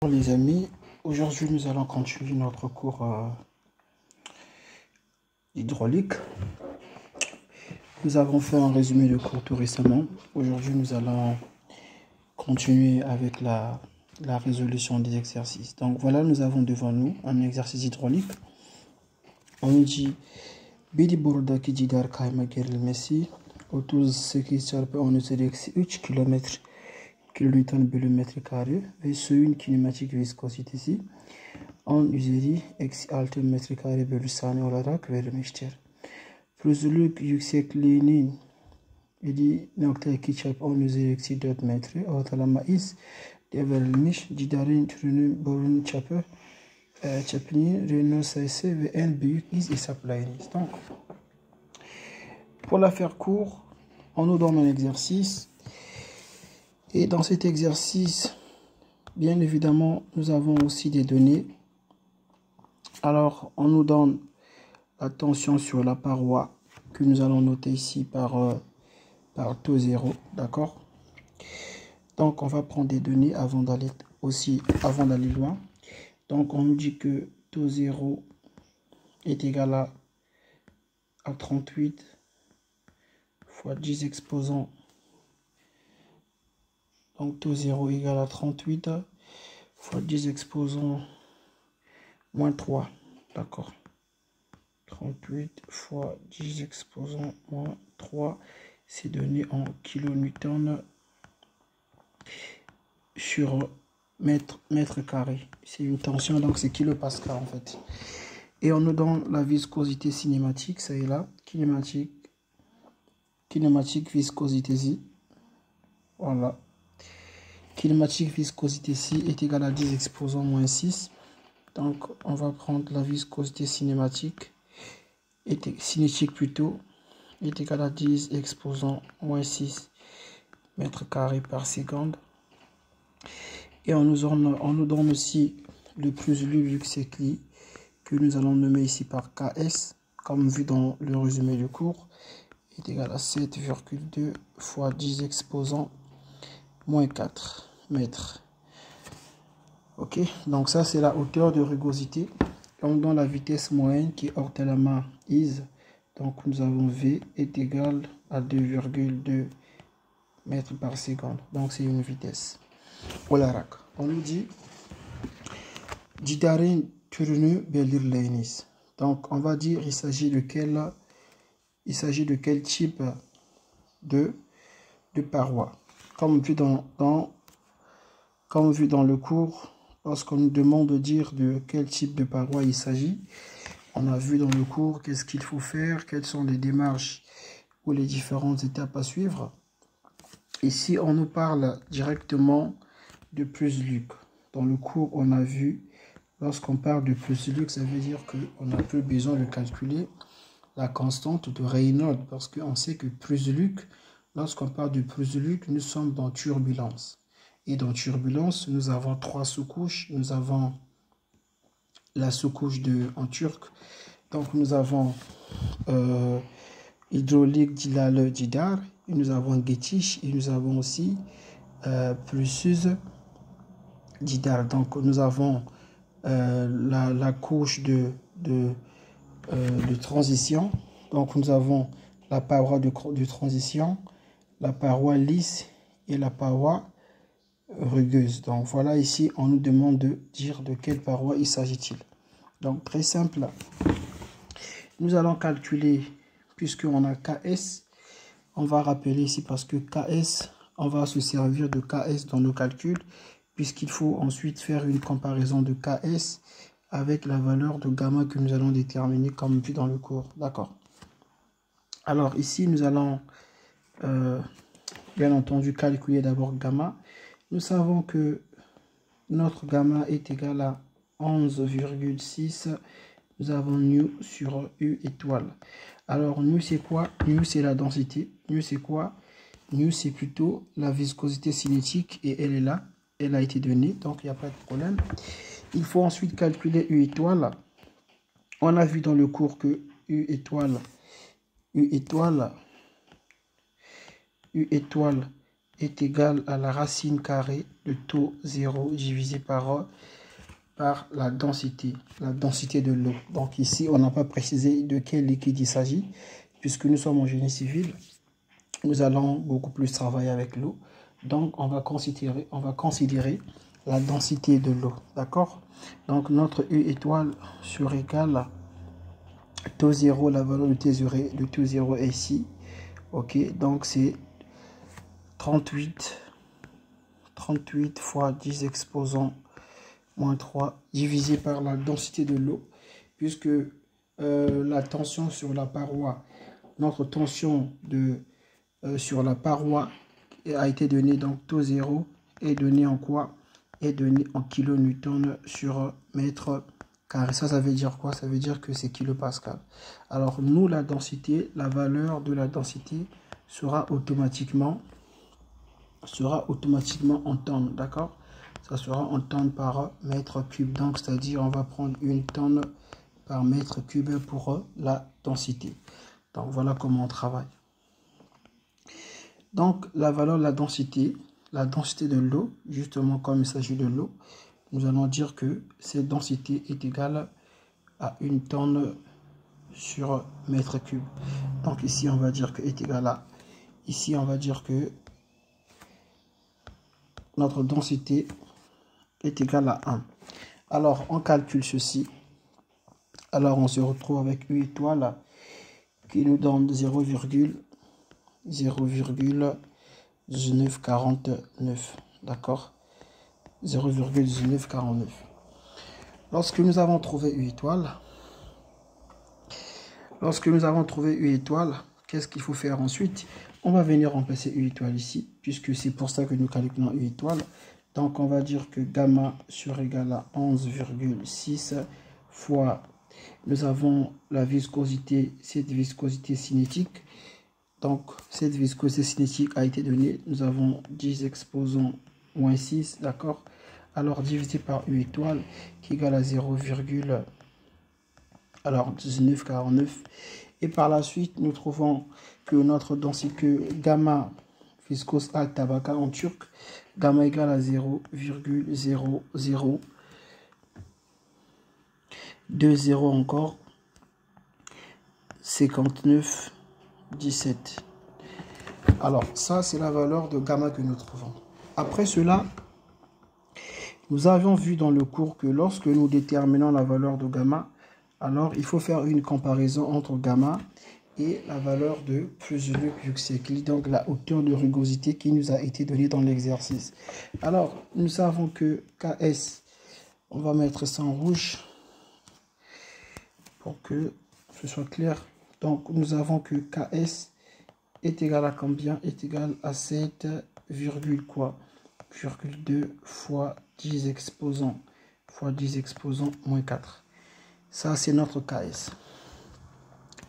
Les amis, aujourd'hui nous allons continuer notre cours hydraulique. Nous avons fait un résumé de cours tout récemment. Aujourd'hui nous allons continuer avec la résolution des exercices. Donc voilà, nous avons devant nous un exercice hydraulique. On nous dit Bidi burada ki jidar kayma geril mesi 38 çarpı 10⁻³ kilonewton bölü metrekare ve suyun kinematik viskozitesi 10⁻6 metrekare bölü saniye olarak verilmiştir. Pürüzlülük yüksekliğinin 7.2 çarpı 10⁻4 metre ortalama iz diye verilmiş. Cidarın türünün borunun çapı çapının Renault sayısı ve en büyük iz hesaplayınız. Donc, pour la faire court, on nous donne un exercice. Et dans cet exercice, bien évidemment, nous avons aussi des données. Alors, on nous donne la tension sur la paroi que nous allons noter ici par taux 0, d'accord? Donc, on va prendre des données avant d'aller loin. Donc, on nous dit que taux 0 est égal à 38 fois 10 exposants. Donc, taux 0 égale à 38 fois 10 exposants moins 3. D'accord. 38 fois 10 exposants moins 3. C'est donné en kilonewton sur mètre carré. C'est une tension, donc c'est kilopascal en fait. Et on nous donne la viscosité cinématique, ça est là. Kinématique viscosité ici. Voilà. Kinématique viscosité ici est égale à 10 exposants moins 6. Donc, on va prendre la viscosité cinétique plutôt, est égale à 10 exposants moins 6 mètres carrés par seconde. Et on nous donne aussi le plus luxécli que nous allons nommer ici par KS, comme vu dans le résumé du cours, est égal à 7,2 fois 10 exposants moins 4 mètres. Ok, donc ça c'est la hauteur de rugosité. On donne la vitesse moyenne qui est ortolama is. Donc nous avons V est égal à 2,2 mètres par seconde. Donc c'est une vitesse. Olarak. On nous dit Jidarin türünü belirleyiniz. Donc on va dire il s'agit de quel type de paroi. Comme vu dans le cours, lorsqu'on nous demande de dire de quel type de paroi il s'agit, on a vu dans le cours qu'est-ce qu'il faut faire, quelles sont les démarches ou les différentes étapes à suivre. Ici, on nous parle directement de plus-luc. Dans le cours, on a vu, lorsqu'on parle de plus-luc, ça veut dire qu'on n'a plus besoin de calculer la constante de Reynolds, parce qu'on sait que plus-luc, lorsqu'on parle de plus-luc, nous sommes dans turbulence. Et dans turbulence, nous avons 3 sous-couches. Nous avons la sous-couche en turc. Donc, nous avons hydraulique dilale didar. Et nous avons geçiş. Et nous avons aussi pulseuse didar. Donc, nous avons la couche de transition. Donc, nous avons la paroi de transition, la paroi lisse et la paroi rugueuse. Donc voilà, ici on nous demande de dire de quelle paroi il s'agit-il. Donc très simple, nous allons calculer, puisqu'on a KS, on va rappeler ici parce que KS, on va se servir de KS dans nos calculs, puisqu'il faut ensuite faire une comparaison de KS avec la valeur de gamma que nous allons déterminer comme vu dans le cours. D'accord. Alors ici nous allons bien entendu calculer d'abord gamma. Nous savons que notre gamma est égal à 11,6. Nous avons nu sur U étoile. Alors, nu c'est quoi? Nu c'est la densité. Nu c'est quoi? Nu c'est plutôt la viscosité cinétique et elle est là. Elle a été donnée, donc il n'y a pas de problème. Il faut ensuite calculer U étoile. On a vu dans le cours que U étoile est égal à la racine carrée le taux 0 divisé par la densité de l'eau. Donc ici, on n'a pas précisé de quel liquide il s'agit, puisque nous sommes en génie civil. Nous allons beaucoup plus travailler avec l'eau. Donc, on va considérer la densité de l'eau. D'accord? Donc, notre U étoile surégale taux 0, la valeur de taux 0 est ici. Ok, donc c'est 38 fois 10 exposant moins 3 divisé par la densité de l'eau, puisque la tension sur la paroi, notre tension sur la paroi a été donnée, donc taux 0 est donné en quoi? Est donné en kilonewton sur mètre carré. Ça veut dire quoi? Ça veut dire que c'est kilopascal. Alors nous, la densité, la valeur de la densité sera automatiquement en tonnes, d'accord? Ça sera en tonnes par mètre cube. Donc, c'est-à-dire, on va prendre une tonne par mètre cube pour la densité. Donc, voilà comment on travaille. Donc, la valeur de la densité de l'eau, justement comme il s'agit de l'eau, nous allons dire que cette densité est égale à une tonne sur mètre cube. Donc, ici, on va dire que est égal à... Ici, on va dire que notre densité est égale à 1. Alors, on calcule ceci. Alors, on se retrouve avec U étoile qui nous donne 0,1949. D'accord? 0,1949. Lorsque nous avons trouvé U étoile, qu'est-ce qu'il faut faire ensuite? On va venir remplacer U étoile ici, puisque c'est pour ça que nous calculons U étoile. Donc, on va dire que gamma sur égal à 11,6 fois, nous avons la viscosité, cette viscosité cinétique. Donc, cette viscosité cinétique a été donnée. Nous avons 10 exposant moins 6, d'accord? Alors, divisé par U étoile, qui est égal à 0,1949. Et par la suite, nous trouvons que notre densité, que gamma viscose al tabaka en turc, gamma égale à 0,0020 encore 59,17. Alors ça c'est la valeur de gamma que nous trouvons. Après cela, nous avions vu dans le cours que lorsque nous déterminons la valeur de gamma, alors il faut faire une comparaison entre gamma et la valeur de plus de Yuxekli, donc la hauteur de rugosité qui nous a été donnée dans l'exercice. Alors, nous savons que KS, on va mettre ça en rouge pour que ce soit clair. Donc, nous avons que KS est égal à combien? Est égal à 7,2 fois 10 exposants moins 4. Ça, c'est notre KS.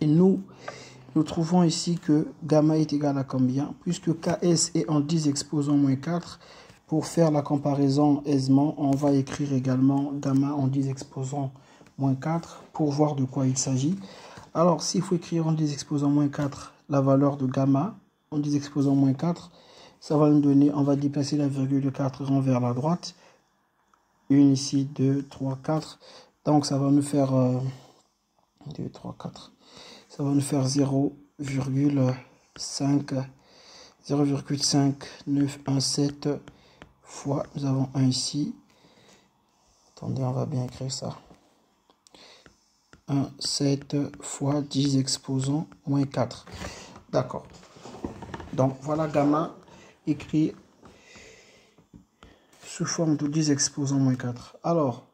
Et nous trouvons ici que gamma est égal à combien? Puisque KS est en 10 exposant moins 4, pour faire la comparaison aisément, on va écrire également gamma en 10 exposant moins 4 pour voir de quoi il s'agit. Alors, s'il faut écrire en 10 exposant moins 4 la valeur de gamma en 10 exposant moins 4, ça va nous donner, on va déplacer la virgule de 4 rangs vers la droite. 1 ici, 2, 3, 4. Donc, ça va nous faire 2, 3, 4. Ça va nous faire 0,5917 fois, nous avons 1 ici. Attendez, on va bien écrire ça. 1, 7 fois 10 exposant moins 4. D'accord. Donc, voilà gamma écrit sous forme de 10 exposant moins 4. Alors,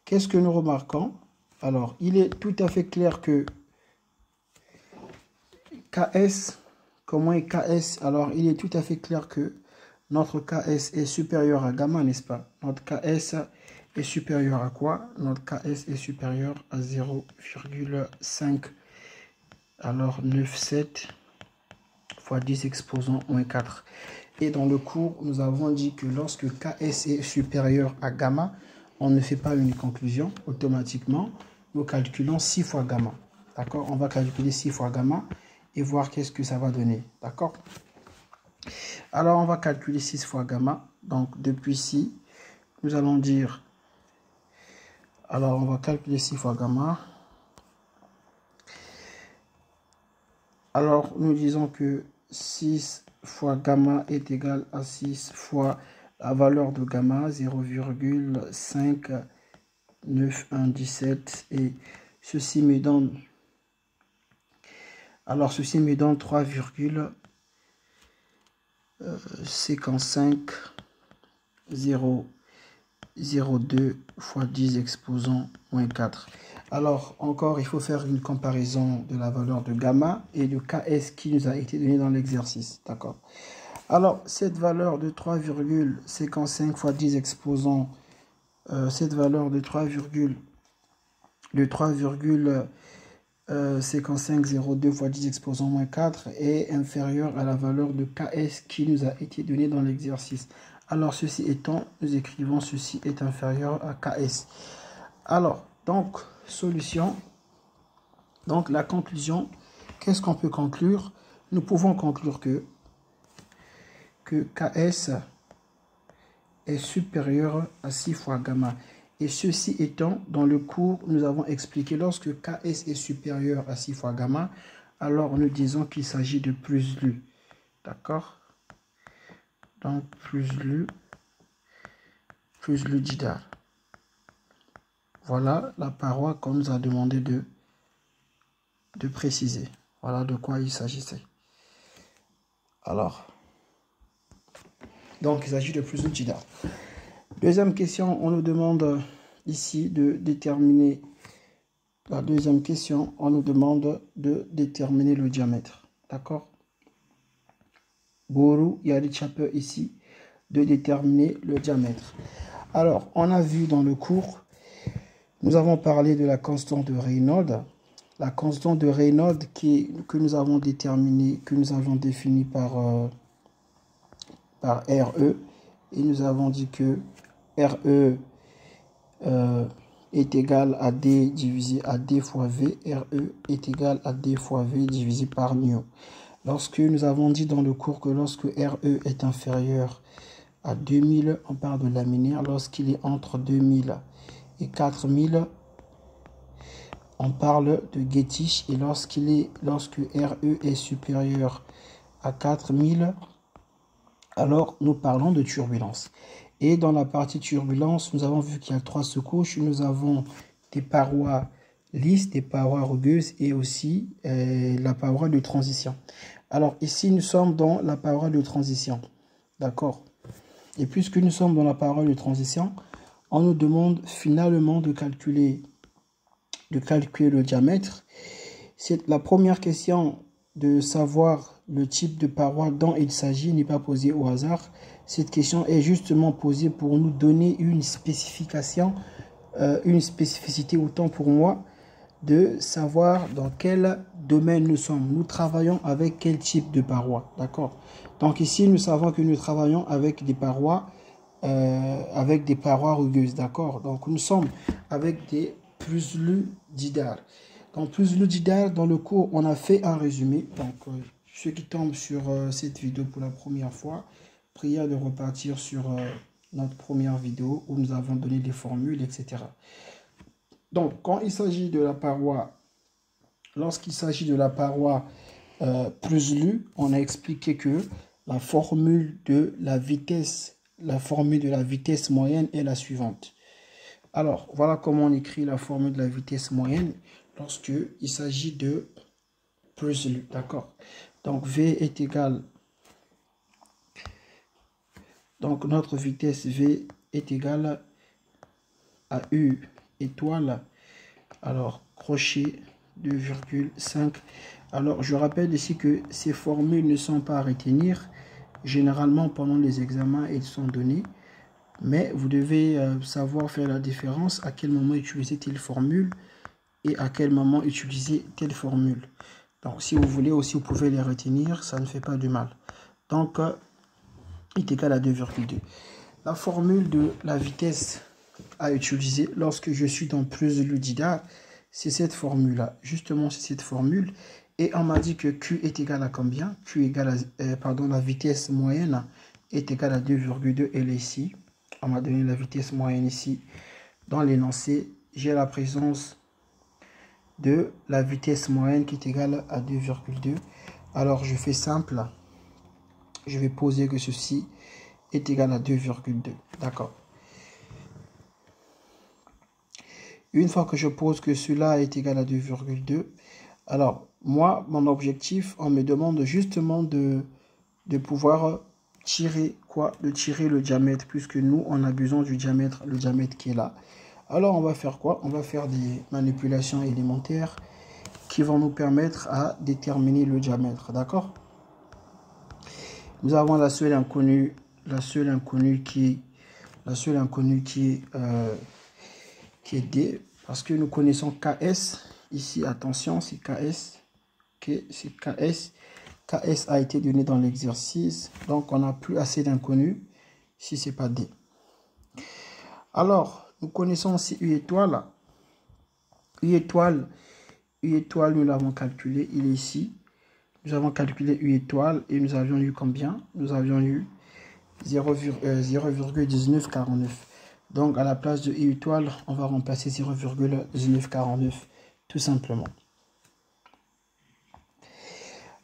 qu'est-ce que nous remarquons? Alors, il est tout à fait clair que KS, comment est KS? Alors, il est tout à fait clair que notre KS est supérieur à gamma, n'est-ce pas? Notre KS est supérieur à quoi? Notre KS est supérieur à 0,5. Alors, 97 fois 10 exposant moins 4. Et dans le cours, nous avons dit que lorsque KS est supérieur à gamma, on ne fait pas une conclusion. Automatiquement, nous calculons 6 fois gamma. D'accord? On va calculer 6 fois gamma et voir qu'est-ce que ça va donner. D'accord? Alors, on va calculer 6 fois gamma. Donc, depuis ici, nous allons dire... Alors, on va calculer 6 fois gamma. Alors, nous disons que 6 fois gamma est égal à 6 fois la valeur de gamma, 0,5917. Et ceci me donne... Alors, ceci me donne 3,5502 fois 10 exposant moins 4. Alors, encore, il faut faire une comparaison de la valeur de gamma et de Ks qui nous a été donné dans l'exercice. D'accord. Alors, cette valeur de 3,55 fois 10 exposant, cette valeur de 3,5502 fois 10 exposant moins 4 est inférieure à la valeur de Ks qui nous a été donnée dans l'exercice. Alors, ceci étant, nous écrivons ceci est inférieur à Ks. Alors, donc, solution. Donc, la conclusion, qu'est-ce qu'on peut conclure? Nous pouvons conclure que Ks est supérieur à 6 fois gamma. Et ceci étant, dans le cours, nous avons expliqué lorsque Ks est supérieur à 6 fois gamma, alors nous disons qu'il s'agit de plus lu. D'accord? Donc, plus lu didal. Voilà la paroi qu'on nous a demandé de préciser. Voilà de quoi il s'agissait. Alors, donc il s'agit de plus lu didal. Deuxième question, on nous demande ici de déterminer. La deuxième question, on nous demande de déterminer le diamètre. D'accord? Bourou, il y a des chapeaux ici, de déterminer le diamètre. Alors, on a vu dans le cours, nous avons parlé de la constante de Reynolds. La constante de Reynolds que nous avons déterminée, que nous avons définie par RE. Et nous avons dit que RE est égal à D divisé à D fois V. RE est égal à D fois V divisé par nu. Lorsque nous avons dit dans le cours que lorsque RE est inférieur à 2000, on parle de laminaire. Lorsqu'il est entre 2000 et 4000, on parle de Gettich. Et lorsque RE est supérieur à 4000, alors nous parlons de turbulence. Et dans la partie turbulence, nous avons vu qu'il y a 3 sous-couches. Nous avons des parois lisses, des parois rugueuses et aussi la paroi de transition. Alors ici, nous sommes dans la paroi de transition. D'accord? Et puisque nous sommes dans la paroi de transition, on nous demande finalement de calculer le diamètre. C'est la première question de savoir le type de paroi dont il s'agit n'est pas posée au hasard. Cette question est justement posée pour nous donner une spécification, une spécificité autant pour moi de savoir dans quel domaine nous sommes. Nous travaillons avec quel type de paroi, d'accord? Donc ici, nous savons que nous travaillons avec des parois rugueuses, d'accord? Donc nous sommes avec des plus-lu didal. Donc plus-lu didal, dans le cours, on a fait un résumé. Donc ceux qui tombent sur cette vidéo pour la première fois, prière de repartir sur notre première vidéo où nous avons donné des formules, etc. Donc, quand il s'agit de la paroi, lorsqu'il s'agit de la paroi plus lu, on a expliqué que la formule de la vitesse moyenne est la suivante. Alors, voilà comment on écrit la formule de la vitesse moyenne lorsqu'il s'agit de plus lu, d'accord? Donc, V est égal, donc notre vitesse V est égale à U étoile, alors crochet 2,5. Alors je rappelle ici que ces formules ne sont pas à retenir. Généralement pendant les examens ils sont donnés, mais vous devez savoir faire la différence à quel moment utiliser telle formule et à quel moment utiliser telle formule. Donc si vous voulez aussi, vous pouvez les retenir, ça ne fait pas du mal. Donc est égal à 2,2. La formule de la vitesse à utiliser lorsque je suis dans plus lu didal, c'est cette formule là, justement c'est cette formule. Et on m'a dit que Q est égal à combien? Q égale à, pardon, la vitesse moyenne est égale à 2,2. Elle est ici. On m'a donné la vitesse moyenne ici. Dans l'énoncé, j'ai la présence de la vitesse moyenne qui est égale à 2,2. Alors, je fais simple. Je vais poser que ceci est égal à 2,2. D'accord. Une fois que je pose que cela est égal à 2,2, alors, moi, mon objectif, on me demande justement de pouvoir tirer quoi? De tirer le diamètre, puisque nous, on a besoin du diamètre, le diamètre qui est là. Alors, on va faire quoi? On va faire des manipulations élémentaires qui vont nous permettre à déterminer le diamètre, d'accord? Nous avons la seule inconnue qui est D, parce que nous connaissons KS. Ici, attention, c'est KS. Ok, c'est KS. KS a été donné dans l'exercice. Donc, on n'a plus assez d'inconnus si ce n'est pas D. Alors, nous connaissons aussi U étoile. U étoile, nous l'avons calculé. Il est ici. Nous avons calculé U étoile et nous avions eu combien? Nous avions eu 0,1949. Donc, à la place de U étoile, on va remplacer 0,1949, tout simplement.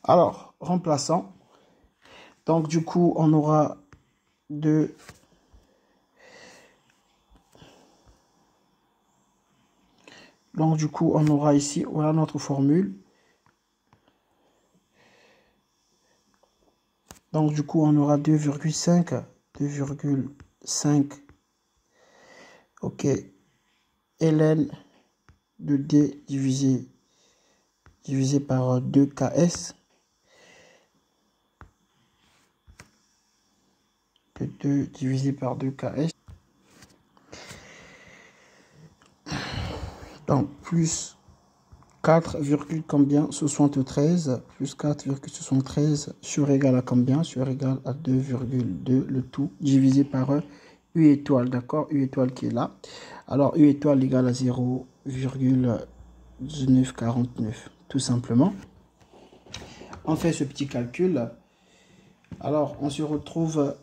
Alors, remplaçant. Donc, du coup, on aura de... Donc, du coup, on aura ici, voilà notre formule. Donc, du coup, on aura 2,5. Ok. ln de D divisé par 2KS. De 2 divisé par 2KS. Donc, plus 4, combien? 73. Plus 4,73 sur égal à combien? Sur égal à 2,2, le tout divisé par U étoile, d'accord? U étoile qui est là. Alors, U étoile égale à 0,1949, tout simplement. On fait ce petit calcul. Alors, on se retrouve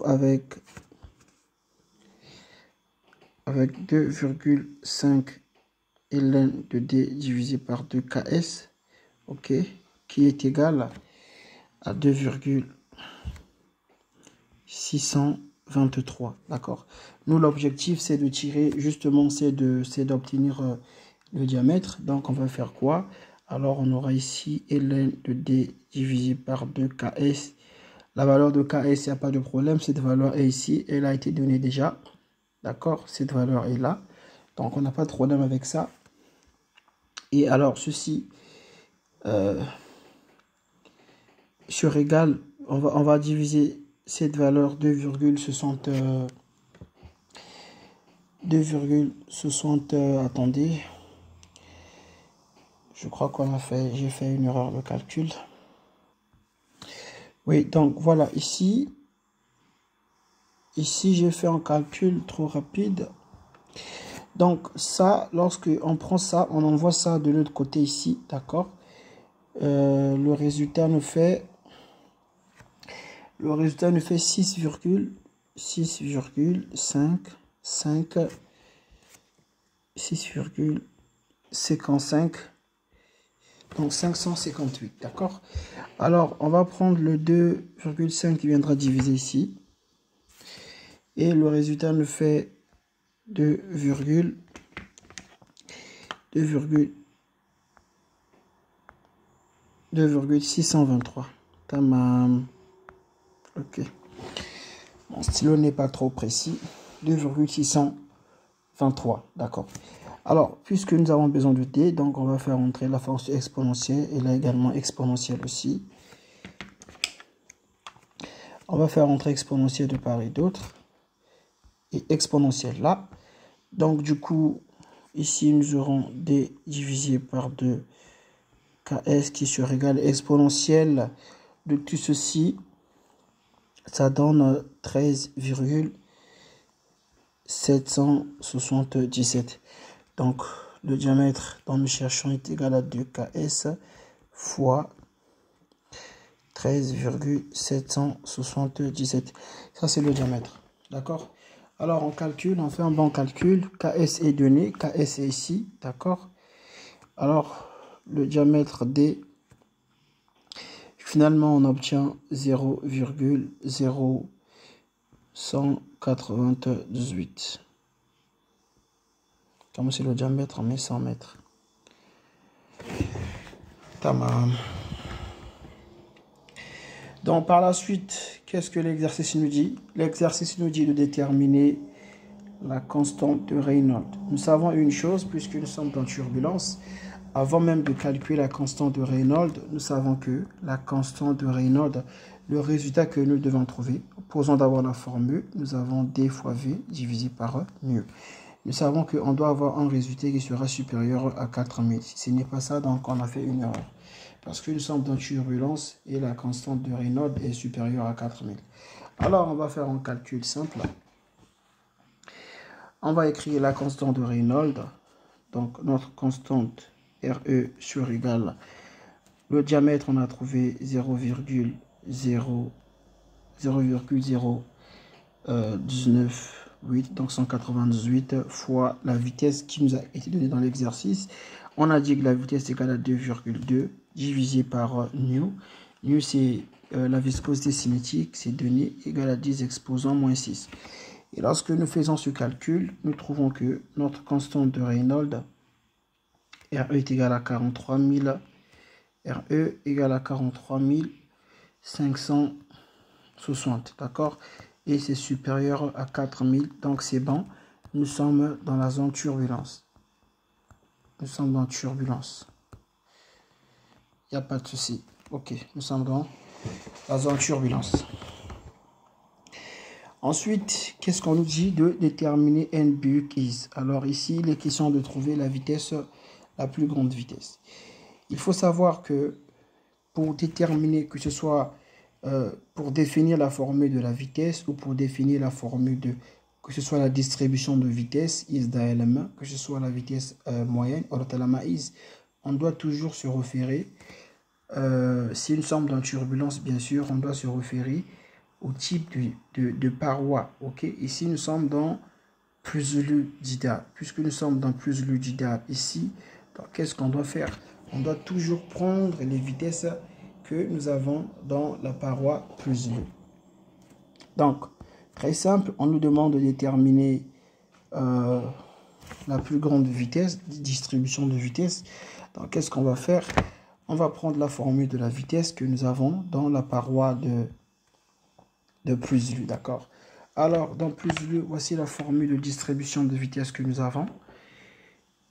avec 2,5 ln de D divisé par 2KS, ok, qui est égal à 2,623, d'accord. Nous, l'objectif, c'est de tirer, justement, c'est d'obtenir le diamètre. Donc, on va faire quoi? Alors, on aura ici ln de D divisé par 2KS. La valeur de KS, il n'y a pas de problème. Cette valeur est ici. Elle a été donnée déjà. D'accord? Cette valeur est là. Donc, on n'a pas de problème avec ça. Et alors, ceci sur égal, on va diviser cette valeur 2,60. Attendez. Je crois j'ai fait une erreur de calcul. Oui, donc voilà, ici j'ai fait un calcul trop rapide. Donc ça, lorsque on prend ça, on envoie ça de l'autre côté ici, d'accord. Le résultat nous fait 6,55, donc 558, d'accord. Alors, on va prendre le 2,5 qui viendra diviser ici. Et le résultat nous fait 2,623. Tamam. Ok. Mon stylo n'est pas trop précis. 2,623. D'accord. Alors, puisque nous avons besoin de D, donc on va faire entrer la fonction exponentielle et là également exponentielle aussi. On va faire entrer exponentielle de part et d'autre. Et exponentielle là. Donc, du coup, ici, nous aurons D divisé par 2 KS qui sera égal à exponentielle de tout ceci. Ça donne 13,777. Donc, le diamètre dont nous cherchons est égal à 2ks fois 13,777. Ça, c'est le diamètre. D'accord? Alors, on calcule, on fait un bon calcul. KS est donné, KS est ici. D'accord? Alors, le diamètre D, finalement, on obtient 0,0198. Comme c'est le diamètre, on met 100 mètres. Tamam. Donc, par la suite, qu'est-ce que l'exercice nous dit? L'exercice nous dit de déterminer la constante de Reynolds. Nous savons une chose, puisque nous sommes dans turbulence. Avant même de calculer la constante de Reynolds, nous savons que la constante de Reynolds, le résultat que nous devons trouver, posons d'abord la formule, nous avons D fois V divisé par nu. Nous savons qu'on doit avoir un résultat qui sera supérieur à 4000. Si ce n'est pas ça, donc on a fait une erreur. Parce que nous sommes dans turbulence et la constante de Reynolds est supérieure à 4000. Alors, on va faire un calcul simple. On va écrire la constante de Reynolds. Donc, notre constante RE sur égale. Le diamètre, on a trouvé 0,019,8, donc 198 fois la vitesse qui nous a été donnée dans l'exercice. On a dit que la vitesse est égale à 2,2 divisé par nu. Nu, c'est la viscosité cinétique, c'est donné égale à 10 exposant moins 6. Et lorsque nous faisons ce calcul, nous trouvons que notre constante de Reynolds, RE est égal à 43 000, RE égale à 43 560, d'accord? Et c'est supérieur à 4000, donc c'est bon. Nous sommes dans la zone turbulence. Nous sommes dans turbulence. Il n'y a pas de souci. Ok, nous sommes dans la zone turbulence. Ensuite, qu'est-ce qu'on nous dit de déterminer n buck is? Alors ici, il est question de trouver la vitesse, la plus grande vitesse. Il faut savoir que pour déterminer, que ce soit pour définir la formule de la vitesse ou pour définir la formule de, que ce soit la distribution de vitesse, is d'ALM, que ce soit la vitesse moyenne, on doit toujours se référer, si nous sommes dans turbulence, bien sûr, on doit se référer au type de paroi. Ok, ici nous sommes dans plus l'udidal. Puisque nous sommes dans plus l'udidal ici, qu'est-ce qu'on doit faire? On doit toujours prendre les vitesses que nous avons dans la paroi plus lu. Donc, très simple, on nous demande de déterminer la plus grande vitesse, distribution de vitesse. Donc, qu'est-ce qu'on va faire? On va prendre la formule de la vitesse que nous avons dans la paroi de plus lu, d'accord? Alors, dans plus lu, voici la formule de distribution de vitesse que nous avons.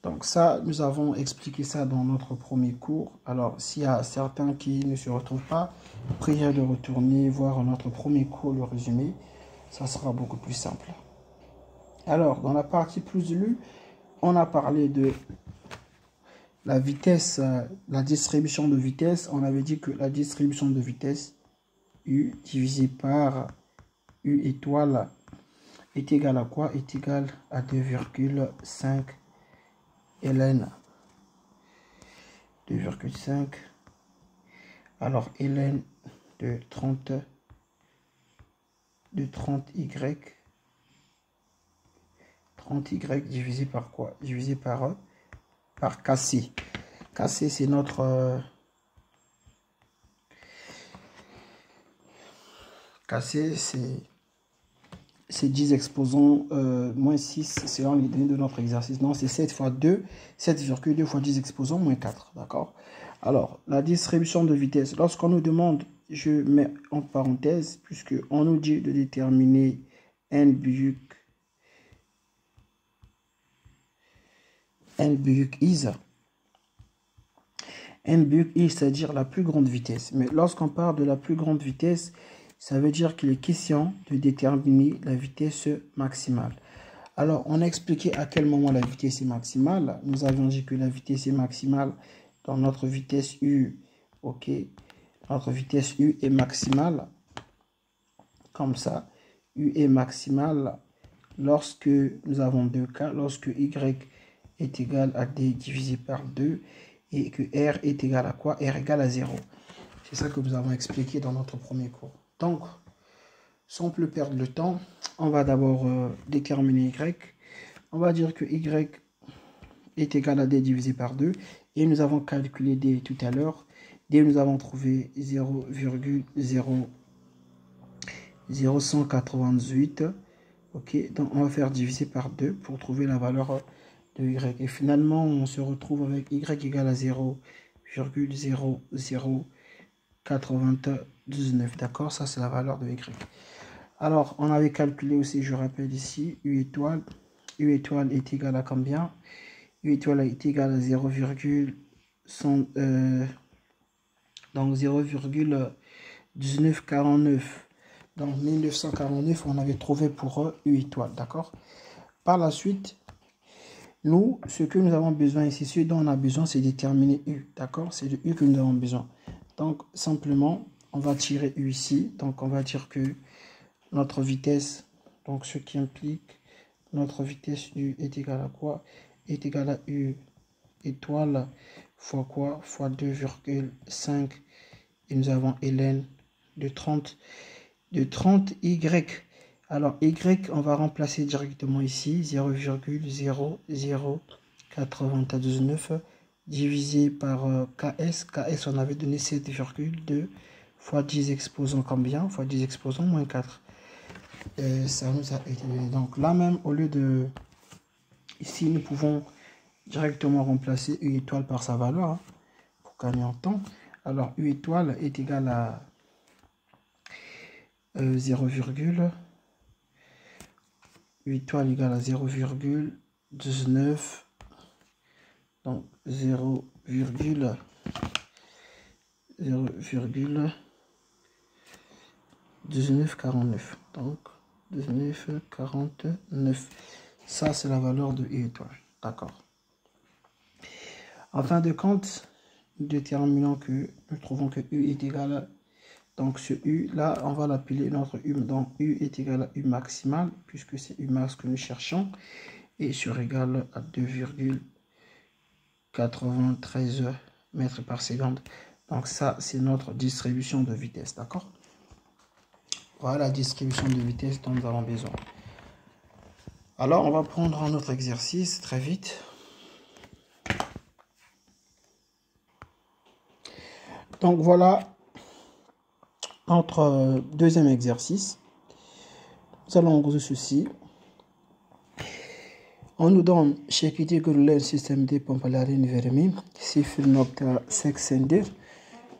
Donc ça, nous avons expliqué ça dans notre premier cours. Alors, s'il y a certains qui ne se retrouvent pas, priez de retourner voir notre premier cours, le résumé. Ça sera beaucoup plus simple. Alors, dans la partie plus lue, on a parlé de la vitesse, la distribution de vitesse. On avait dit que la distribution de vitesse, U divisé par U étoile, est égal à quoi? Est égal à 2,5 ln 2,5. Alors ln de 30y divisé par quoi? Divisé par kc. Kc, c'est notre kc, c'est 10 exposants moins 6 selon les données de notre exercice. Non, c'est 7 fois 2, 7,2 fois 10 exposants moins 4. D'accord? Alors, la distribution de vitesse. Lorsqu'on nous demande, je mets en parenthèse, puisque on nous dit de déterminer n buck is. N buck is, c'est-à-dire la plus grande vitesse. Mais lorsqu'on parle de la plus grande vitesse, ça veut dire qu'il est question de déterminer la vitesse maximale. Alors, on a expliqué à quel moment la vitesse est maximale. Nous avions dit que la vitesse est maximale dans notre vitesse U. Ok, notre vitesse U est maximale. Comme ça, U est maximale lorsque nous avons deux cas. Lorsque Y est égal à D divisé par 2 et que R est égal à quoi? R égale à 0. C'est ça que nous avons expliqué dans notre premier cours. Donc, sans plus perdre le temps, on va d'abord déterminer Y. On va dire que Y est égal à D divisé par 2 et nous avons calculé D tout à l'heure. D, nous avons trouvé 0,0198. Ok, donc on va faire diviser par 2 pour trouver la valeur de Y. Et finalement, on se retrouve avec Y égale à 0,0099. D'accord, ça c'est la valeur de Y. Alors, on avait calculé aussi, je rappelle ici, U étoile. U étoile est égal à combien? U étoile est égal à 0,1949. Donc 1949, on avait trouvé pour U étoile, d'accord? Par la suite, nous, ce que nous avons besoin ici, ce dont on a besoin, c'est déterminer U, d'accord? C'est de U que nous avons besoin. Donc, simplement, on va tirer U ici. Donc, on va dire que notre vitesse, donc ce qui implique notre vitesse U est égal à quoi? Est égal à U étoile fois quoi? Fois 2,5. Et nous avons ln de 30 Y. Alors, Y, on va remplacer directement ici 0,0099 divisé par KS. KS, on avait donné 7,2 fois 10 exposants combien? Fois 10 exposants moins 4. Et ça nous a été donné. Donc là même, au lieu de... Ici, nous pouvons directement remplacer U étoile par sa valeur hein, pour gagner en temps. Alors, U étoile est égal à 0, U étoile égale à 0,19, donc 0,1949, donc 1949. Ça, c'est la valeur de U étoile, d'accord. En fin de compte, déterminant que nous trouvons que U est égal à... Donc ce U là, on va l'appeler notre U. Donc U est égal à U maximal, puisque c'est U max que nous cherchons. Et sur égal à 2,93 mètres par seconde. Donc ça, c'est notre distribution de vitesse, d'accord? Voilà la distribution de vitesse dont nous avons besoin. Alors, on va prendre un autre exercice très vite. Donc voilà notre deuxième exercice. Nous allons résoudre ceci. On nous donne şekilde görülen sistemde pompaların verimi 0,80'dir.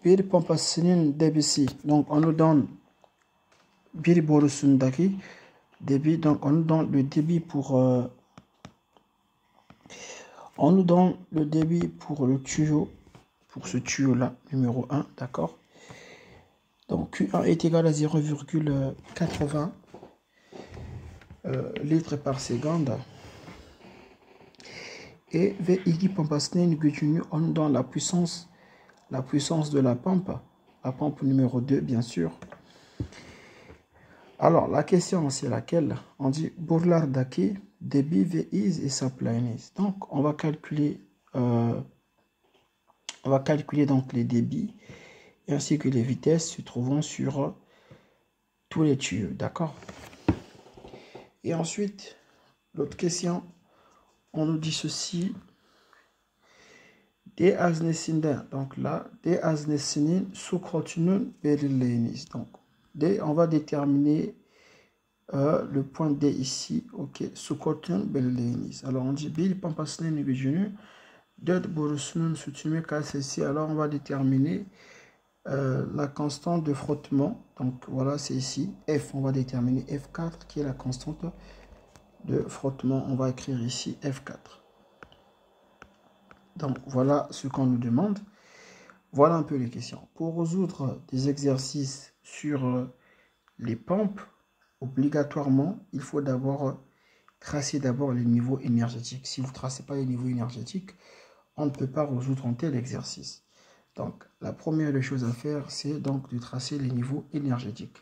Bir pompasının debisi. Donc on nous donne bir borusundaki débit. Donc on nous donne le débit pour on nous donne le débit pour le tuyau, pour ce tuyau là numéro 1, d'accord? Donc Q1 est égal à 0,80 litres par seconde. Et V2 pompasının gücünü, on nous donne la puissance de la pompe numéro 2 bien sûr. Alors la question c'est laquelle? On dit borulardaki débit V1 et supply'niz. Donc on va calculer donc les débits ainsi que les vitesses se trouvant sur tous les tuyaux, d'accord? Et ensuite l'autre question, on nous dit ceci. D haznesinden, donc là, D haznesinin su kotunun belirleyiniz. Donc, D, on va déterminer le point D ici. Ok, su kotunun belirleyiniz. Alors, on dit bir pompasının gücünü 4 borusunun sütünme kasesi. Alors, on va déterminer la constante de frottement. Donc, voilà, c'est ici. F, on va déterminer F4 qui est la constante de frottement. On va écrire ici F4. Donc, voilà ce qu'on nous demande. Voilà un peu les questions. Pour résoudre des exercices sur les pompes, obligatoirement, il faut d'abord tracer les niveaux énergétiques. Si vous ne tracez pas les niveaux énergétiques, on ne peut pas résoudre un tel exercice. Donc, la première des choses à faire, c'est donc de tracer les niveaux énergétiques.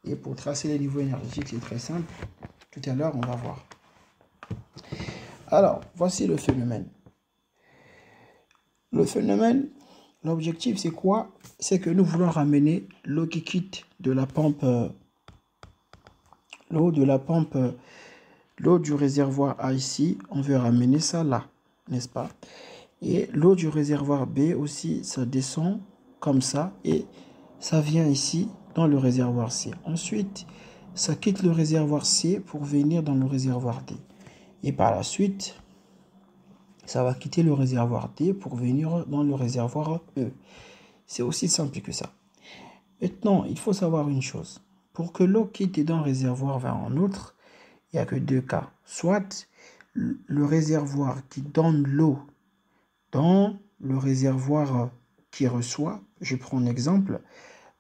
Et pour tracer les niveaux énergétiques, c'est très simple. Tout à l'heure, on va voir. Alors, voici le phénomène. Le phénomène, l'objectif, c'est quoi? C'est que nous voulons ramener l'eau qui quitte de la pompe, l'eau du réservoir A ici, on veut ramener ça là, n'est-ce pas? Et l'eau du réservoir B aussi, ça descend comme ça et ça vient ici dans le réservoir C. Ensuite, ça quitte le réservoir C pour venir dans le réservoir D. Et par la suite, ça va quitter le réservoir D pour venir dans le réservoir E. C'est aussi simple que ça. Maintenant, il faut savoir une chose. Pour que l'eau quitte d'un réservoir vers un autre, il n'y a que deux cas. Soit le réservoir qui donne l'eau dans le réservoir qui reçoit. Je prends un exemple.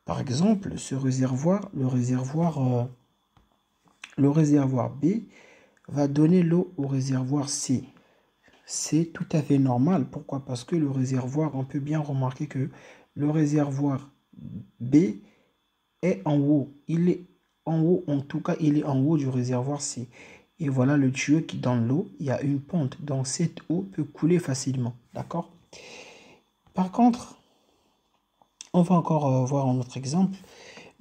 Par exemple, ce réservoir, le réservoir B va donner l'eau au réservoir C. C'est tout à fait normal. Pourquoi? Parce que le réservoir, on peut bien remarquer que le réservoir B est en haut. Il est en haut, en tout cas, il est en haut du réservoir C. Et voilà le tuyau qui donne l'eau. Il y a une pente, donc cette eau peut couler facilement. D'accord? Par contre, on va encore voir un autre exemple.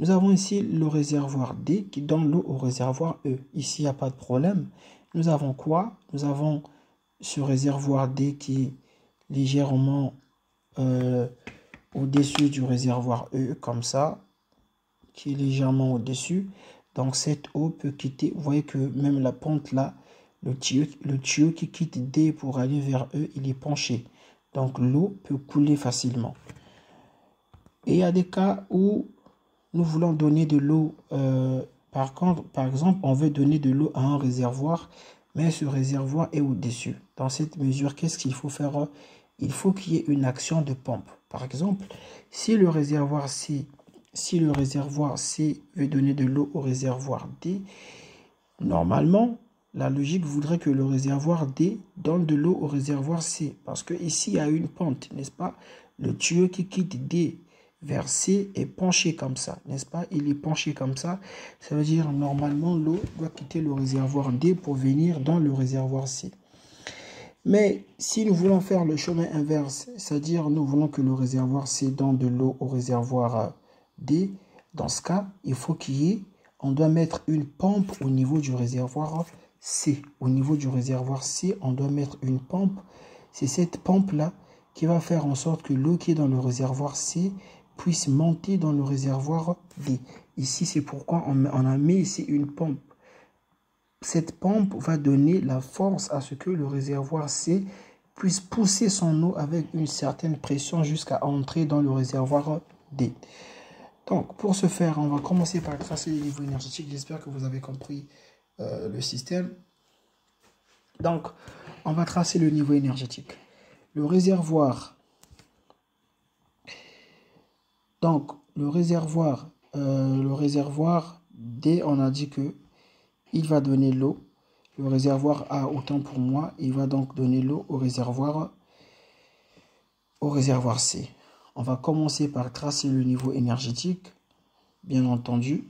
Nous avons ici le réservoir D qui donne l'eau au réservoir E. Ici, il n'y a pas de problème. Nous avons quoi? Nous avons ce réservoir D qui est légèrement au-dessus du réservoir E, comme ça, qui est légèrement au-dessus. Donc, cette eau peut quitter. Vous voyez que même la pente là, le tuyau qui quitte D pour aller vers E, il est penché. Donc, l'eau peut couler facilement. Et il y a des cas où nous voulons donner de l'eau. Par exemple, on veut donner de l'eau à un réservoir, mais ce réservoir est au-dessus. Dans cette mesure, qu'est-ce qu'il faut faire? Il faut qu'il y ait une action de pompe. Par exemple, si le réservoir C veut donner de l'eau au réservoir D, normalement, la logique voudrait que le réservoir D donne de l'eau au réservoir C. Parce que ici, il y a une pente, n'est-ce pas? Le tuyau qui quitte D vers C est penché comme ça, n'est-ce pas? Il est penché comme ça. Ça veut dire, normalement, l'eau doit quitter le réservoir D pour venir dans le réservoir C. Mais si nous voulons faire le chemin inverse, c'est-à-dire nous voulons que le réservoir C donne de l'eau au réservoir D, dans ce cas, il faut on doit mettre une pompe au niveau du réservoir C. Au niveau du réservoir C, on doit mettre une pompe. C'est cette pompe-là qui va faire en sorte que l'eau qui est dans le réservoir C puisse monter dans le réservoir D. Ici, c'est pourquoi on a mis ici une pompe. Cette pompe va donner la force à ce que le réservoir C puisse pousser son eau avec une certaine pression jusqu'à entrer dans le réservoir D. Donc, pour ce faire, on va commencer par tracer les niveaux énergétiques. J'espère que vous avez compris le système. Donc, on va tracer le niveau énergétique. Le réservoir. Donc, le réservoir D, on a dit que il va donner l'eau. Le réservoir A, autant pour moi, il va donc donner l'eau au réservoir C. On va commencer par tracer le niveau énergétique, bien entendu.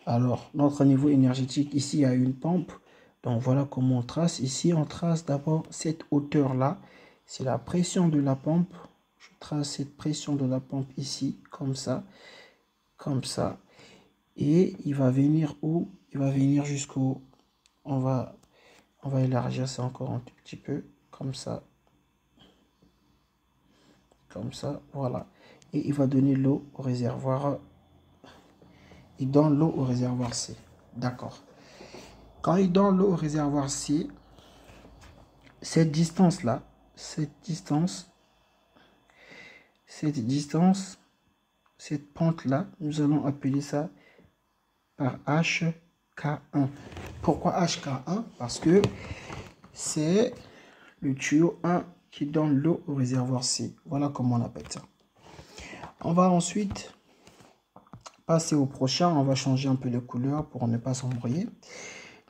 Alors, notre niveau énergétique, ici, il y a une pompe. Donc, voilà comment on trace. Ici, on trace d'abord cette hauteur-là. C'est la pression de la pompe. Je trace cette pression de la pompe ici, comme ça. Comme ça. Et il va venir où? Il va venir jusqu'au... On va élargir ça encore un tout petit peu. Comme ça. Comme ça, voilà. Et il va donner l'eau au réservoir. Il donne l'eau au réservoir C. D'accord. Quand il donne l'eau au réservoir C, cette distance-là, cette pente-là, nous allons appeler ça par HK1. Pourquoi HK1? Parce que c'est le tuyau 1 qui donne l'eau au réservoir C. Voilà comment on appelle ça. On va ensuite passer au prochain. On va changer un peu de couleur pour ne pas s'embrouiller.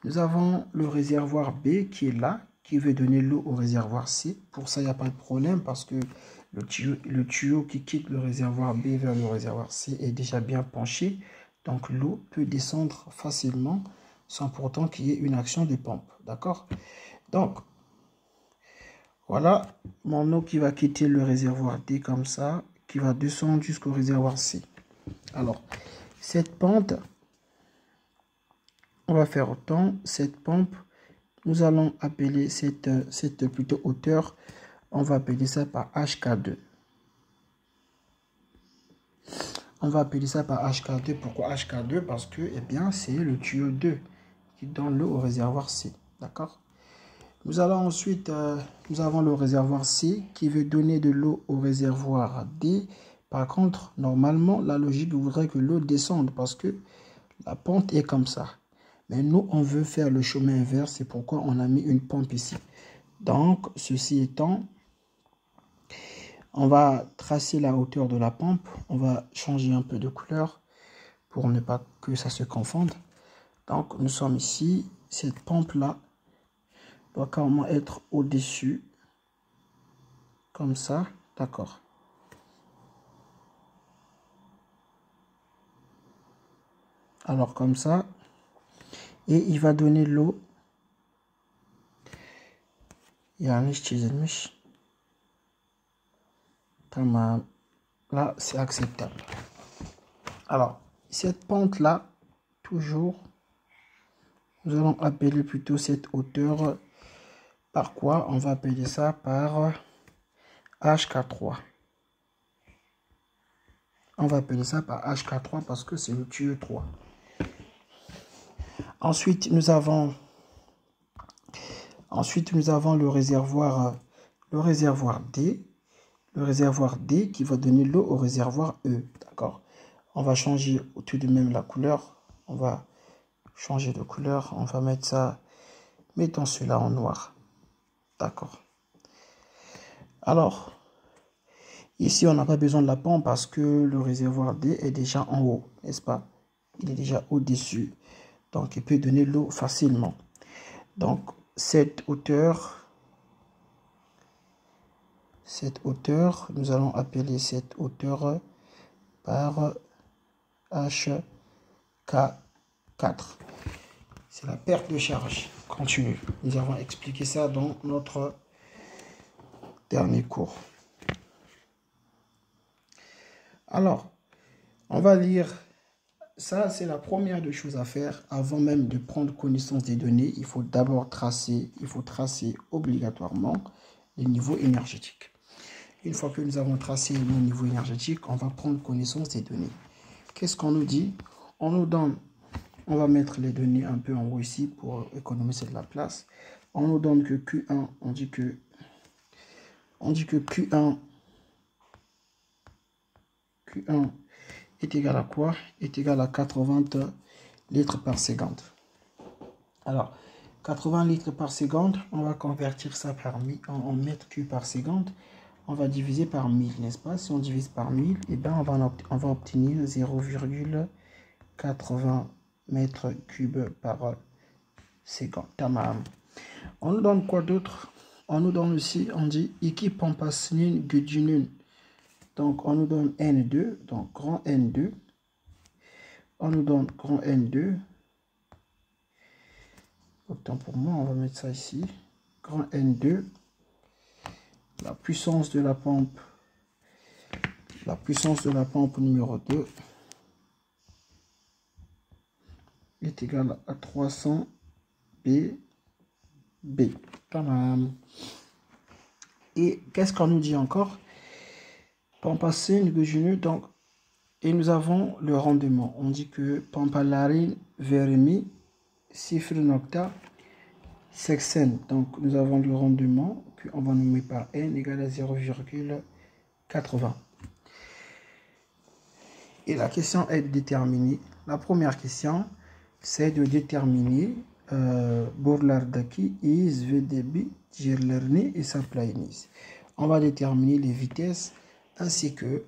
Nous avons le réservoir B qui est là, qui veut donner l'eau au réservoir C. Pour ça, il n'y a pas de problème parce que le tuyau qui quitte le réservoir B vers le réservoir C est déjà bien penché. Donc, l'eau peut descendre facilement sans pourtant qu'il y ait une action de pompe. D'accord? Donc, Voilà mon eau qui va quitter le réservoir D comme ça, qui va descendre jusqu'au réservoir C. Alors, cette pente, on va faire autant. Cette pompe, nous allons appeler cette plutôt hauteur, on va appeler ça par HK2. On va appeler ça par HK2. Pourquoi HK2? Parce que, eh bien, c'est le tuyau 2 qui donne l'eau au réservoir C. D'accord? Nous allons ensuite, nous avons le réservoir C qui veut donner de l'eau au réservoir D. Par contre, normalement, la logique voudrait que l'eau descende parce que la pente est comme ça. Mais nous, on veut faire le chemin inverse. C'est pourquoi on a mis une pompe ici. Donc, ceci étant, on va tracer la hauteur de la pompe. On va changer un peu de couleur pour ne pas que ça se confonde. Donc, nous sommes ici. Cette pompe-là doit carrément être au-dessus. Comme ça. D'accord. Alors, comme ça. Et il va donner l'eau. Là, c'est acceptable. Alors, cette pente-là, toujours, nous allons appeler plutôt cette hauteur par quoi? On va appeler ça par HK3. On va appeler ça par HK3 parce que c'est le tuyau 3. Ensuite, nous avons le réservoir D. Le réservoir D qui va donner l'eau au réservoir E. D'accord. On va changer tout de même la couleur. On va changer de couleur. On va mettre ça. Mettons cela en noir. D'accord. Alors, ici, on n'a pas besoin de la pompe parce que le réservoir D est déjà en haut, n'est-ce pas? Il est déjà au-dessus. Donc, il peut donner l'eau facilement. Donc, cette hauteur, nous allons appeler cette hauteur par HK4. C'est la perte de charge continue. Nous avons expliqué ça dans notre dernier cours. Alors, on va lire. Ça, c'est la première des choses à faire. Avant même de prendre connaissance des données, il faut d'abord tracer obligatoirement les niveaux énergétiques. Une fois que nous avons tracé nos niveaux énergétiques, on va prendre connaissance des données. Qu'est-ce qu'on nous dit? On nous donne, on va mettre les données un peu en haut ici pour économiser de la place. On nous donne que Q1, on dit que Q1 est égal à quoi? Est égal à 80 litres par seconde. Alors, 80 litres par seconde, on va convertir ça en mètres cubes par seconde. On va diviser par 1000, n'est-ce pas? Si on divise par 1000, eh ben on va obtenir 0,80 mètres cubes par seconde. Tamam. On nous donne quoi d'autre? On nous donne aussi, on dit, équipe Pampasnin Gudjunun. Donc, on nous donne N2, donc grand N2. On nous donne grand N2. Autant pour moi, on va mettre ça ici. Grand N2. La puissance de la pompe numéro 2 est égale à 300 B. Tamam. Et qu'est-ce qu'on nous dit encore? Pampassin Gudjunun, donc, et nous avons le rendement. On dit que Pampalarin Vermi, Sifr Nocta, Sexen. Donc, nous avons le rendement qu'on va nommer par N égale à 0,80. Et la question est de déterminer. La première question, c'est de déterminer Borlardaki is VDB Jirlerni et Saplainis. On va déterminer les vitesses ainsi que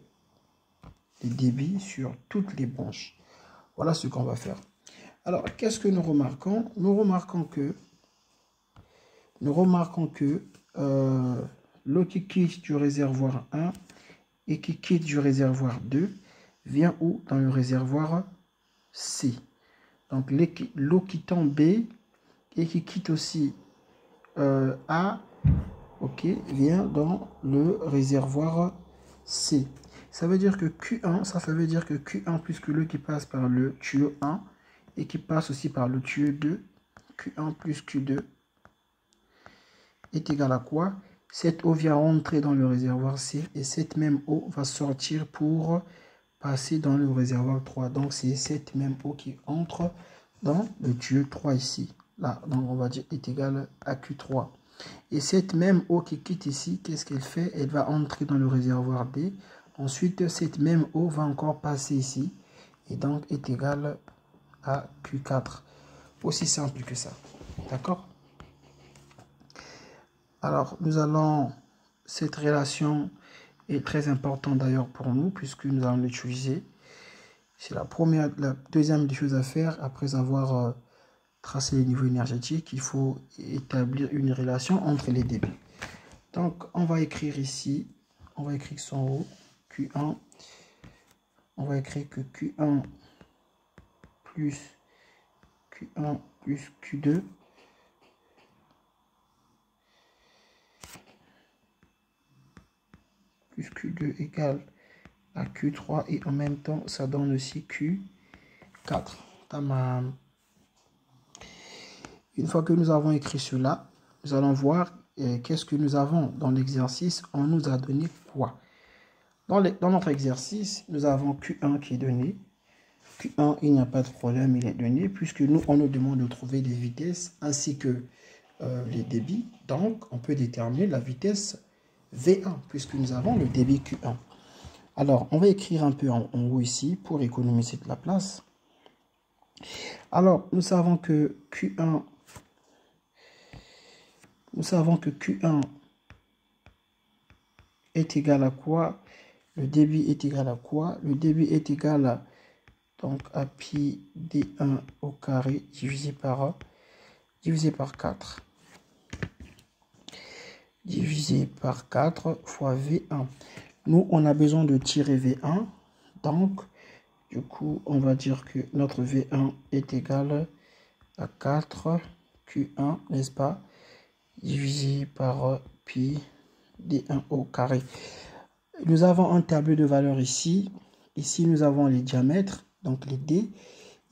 les débits sur toutes les branches. Voilà ce qu'on va faire. Alors, qu'est-ce que nous remarquons? Nous remarquons que l'eau qui quitte du réservoir 1 et qui quitte du réservoir 2 vient où? Dans le réservoir C. Donc, l'eau quittant B et qui quitte aussi A ok, vient dans le réservoir C. Ça veut dire que Q1, ça veut dire que Q1 plus Q2 qui passe par le tuyau 1 et qui passe aussi par le tuyau 2, Q1 plus Q2 est égal à quoi? Cette eau vient rentrer dans le réservoir C et cette même eau va sortir pour passer dans le réservoir 3. Donc c'est cette même eau qui entre dans le tuyau 3 ici. Là, donc on va dire est égal à Q3. Et cette même eau qui quitte ici, qu'est-ce qu'elle fait? Elle va entrer dans le réservoir D. Ensuite, cette même eau va encore passer ici. Et donc est égal à Q4. Aussi simple que ça. D'accord? Alors, nous allons... Cette relation est très importante d'ailleurs pour nous, puisque nous allons l'utiliser. C'est la deuxième des choses à faire après avoir tracé les niveaux énergétiques. Il faut établir une relation entre les débits. Donc, on va écrire ici, on va écrire son haut, Q1. On va écrire que Q1 plus Q2 plus Q2 égale à Q3 et en même temps, ça donne aussi Q4. Tamam. Une fois que nous avons écrit cela, nous allons voir qu'est-ce que nous avons dans l'exercice. On nous a donné quoi? Dans notre exercice, nous avons Q1 qui est donné. Q1, il n'y a pas de problème, il est donné, puisque nous, on nous demande de trouver les vitesses ainsi que les débits. Donc, on peut déterminer la vitesse V1, puisque nous avons le débit Q1. Alors, on va écrire un peu en haut ici pour économiser de la place. Alors, nous savons que Q1 est égal à quoi? Le débit est égal à quoi? Le débit est égal à, donc, à pi D1 au carré divisé par 4. Divisé par 4 fois V1. Nous, on a besoin de tirer V1. Donc, du coup, on va dire que notre V1 est égal à 4 Q1, n'est-ce pas? Divisé par pi D1 au carré. Nous avons un tableau de valeurs ici. Ici, nous avons les diamètres, donc les D.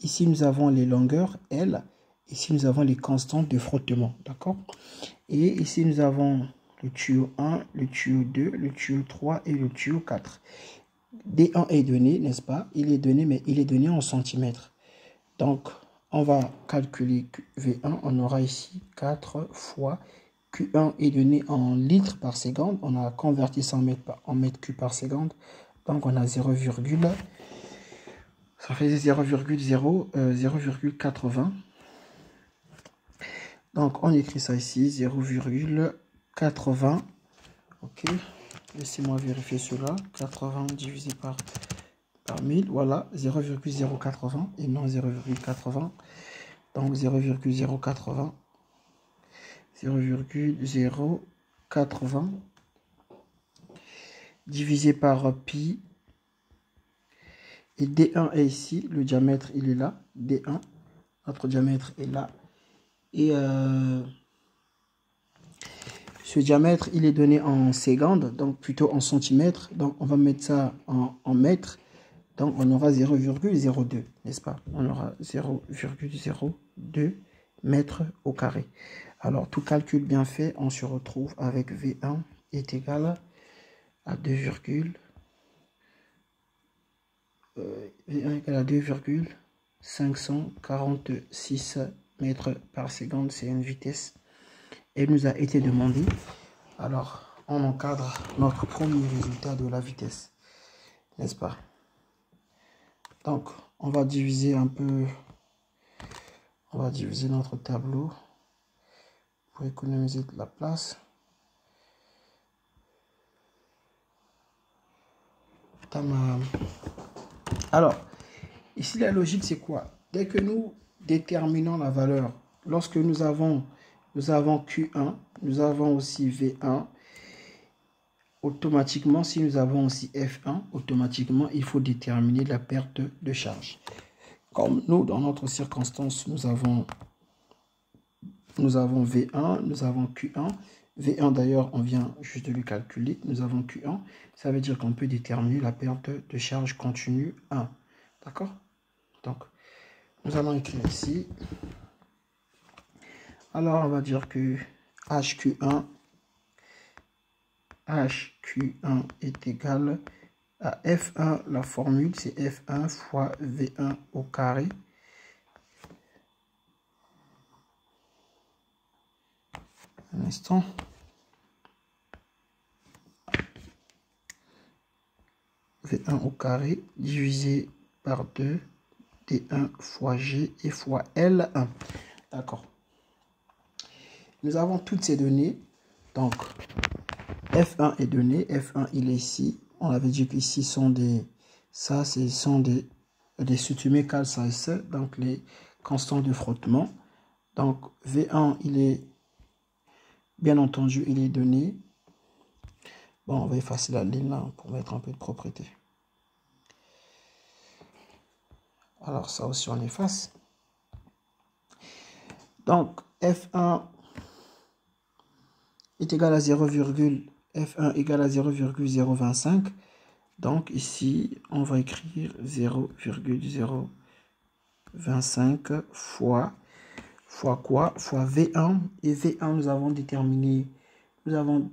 Ici, nous avons les longueurs, L. Ici, nous avons les constantes de frottement, d'accord? Et ici, nous avons le tuyau 1, le tuyau 2, le tuyau 3 et le tuyau 4. D1 est donné, n'est-ce pas? Il est donné, mais il est donné en centimètres. Donc, on va calculer V1. On aura ici 4 fois Q1 est donné en litres par seconde. On a converti ça en mètres cubes par seconde. Donc, on a 0, ça fait 0,80. Donc, on écrit ça ici, 0,80. Ok, laissez-moi vérifier cela. 80 divisé par 1000, voilà, 0,080 et non 0,80. Donc, 0,080. 0,080 divisé par pi. Et D1 est ici, le diamètre il est là, D1, notre diamètre est là. Et ce diamètre il est donné en secondes, donc plutôt en centimètres. Donc on va mettre ça en mètres. Donc on aura 0,02, n'est-ce pas? On aura 0,02 mètres au carré. Alors tout calcul bien fait, on se retrouve avec V1 est égal à 2,546 mètres par seconde. C'est une vitesse. Elle nous a été demandée. Alors, on encadre notre premier résultat de la vitesse, n'est-ce pas? Donc, on va diviser un peu. On va diviser notre tableau pour économiser de la place. Tamam. Alors, ici la logique c'est quoi? Dès que nous déterminons la valeur, lorsque nous avons Q1, nous avons aussi V1, automatiquement si nous avons aussi F1, automatiquement il faut déterminer la perte de charge. Comme nous, dans notre circonstance, nous avons nous avons V1, nous avons Q1. V1 d'ailleurs, on vient juste de le calculer. Nous avons Q1. Ça veut dire qu'on peut déterminer la perte de charge continue 1. D'accord? Donc, nous allons écrire ici. Alors, on va dire que HQ1 est égal à F1. La formule, c'est F1 fois V1 au carré. Un instant. V1 au carré divisé par 2 D1 fois G et fois L1. D'accord. Nous avons toutes ces données. Donc, F1 est donné. F1, il est ici. On avait dit qu'ici sont des... Ça, ce sont des Sutume size, donc les constants de frottement. Donc, V1, il est... Bien entendu, il est donné. Bon, on va effacer la ligne là pour mettre un peu de propreté. Alors, ça aussi, on efface. Donc, F1 est égal à 0, F1 égale à 0,025. Donc, ici, on va écrire 0,025 fois quoi? Fois V1. Et V1, nous avons déterminé, nous avons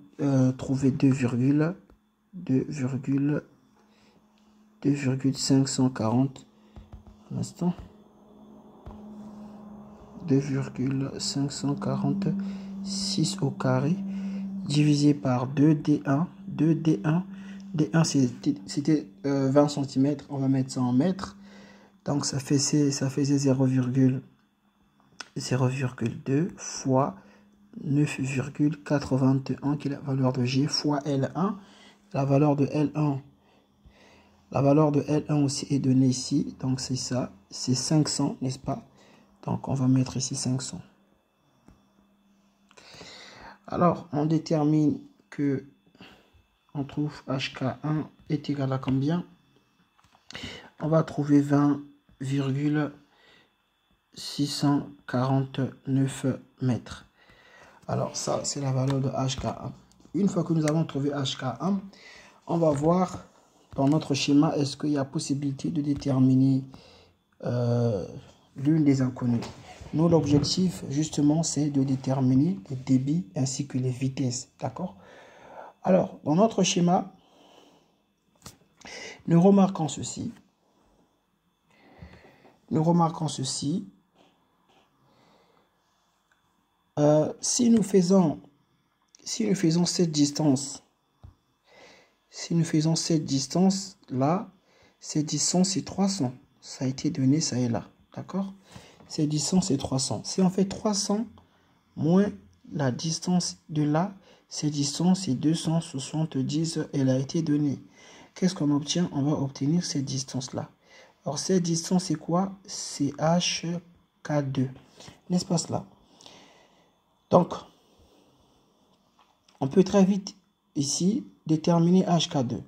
trouvé 2,540. Un instant. 2,546 au carré divisé par 2D1. 2D1. D1, c'était 20 cm. On va mettre ça en mètres. Donc, ça faisait 0,2 fois 9,81 qui est la valeur de G fois L1. La valeur de L1 aussi est donnée ici. Donc, c'est ça. C'est 500, n'est-ce pas? Donc, on va mettre ici 500. Alors, on détermine que on trouve HK1 est égal à combien? On va trouver 20,649 mètres. Alors, ça, c'est la valeur de HK1. Une fois que nous avons trouvé HK1, on va voir dans notre schéma, est-ce qu'il y a possibilité de déterminer l'une des inconnues. Nous, l'objectif, justement, c'est de déterminer les débits ainsi que les vitesses. D'accord? Alors, dans notre schéma, nous remarquons ceci. Si nous faisons cette distance, là, cette distance c'est 300. Ça a été donné, ça est là. D'accord? Cette distance c'est 300. Si on fait 300 moins la distance de là, cette distance c'est 270, elle a été donnée. Qu'est-ce qu'on obtient? On va obtenir cette distance-là. Alors, cette distance, c'est quoi? C'est HK2. N'est-ce pas cela? Donc, on peut très vite, ici, déterminer HK2.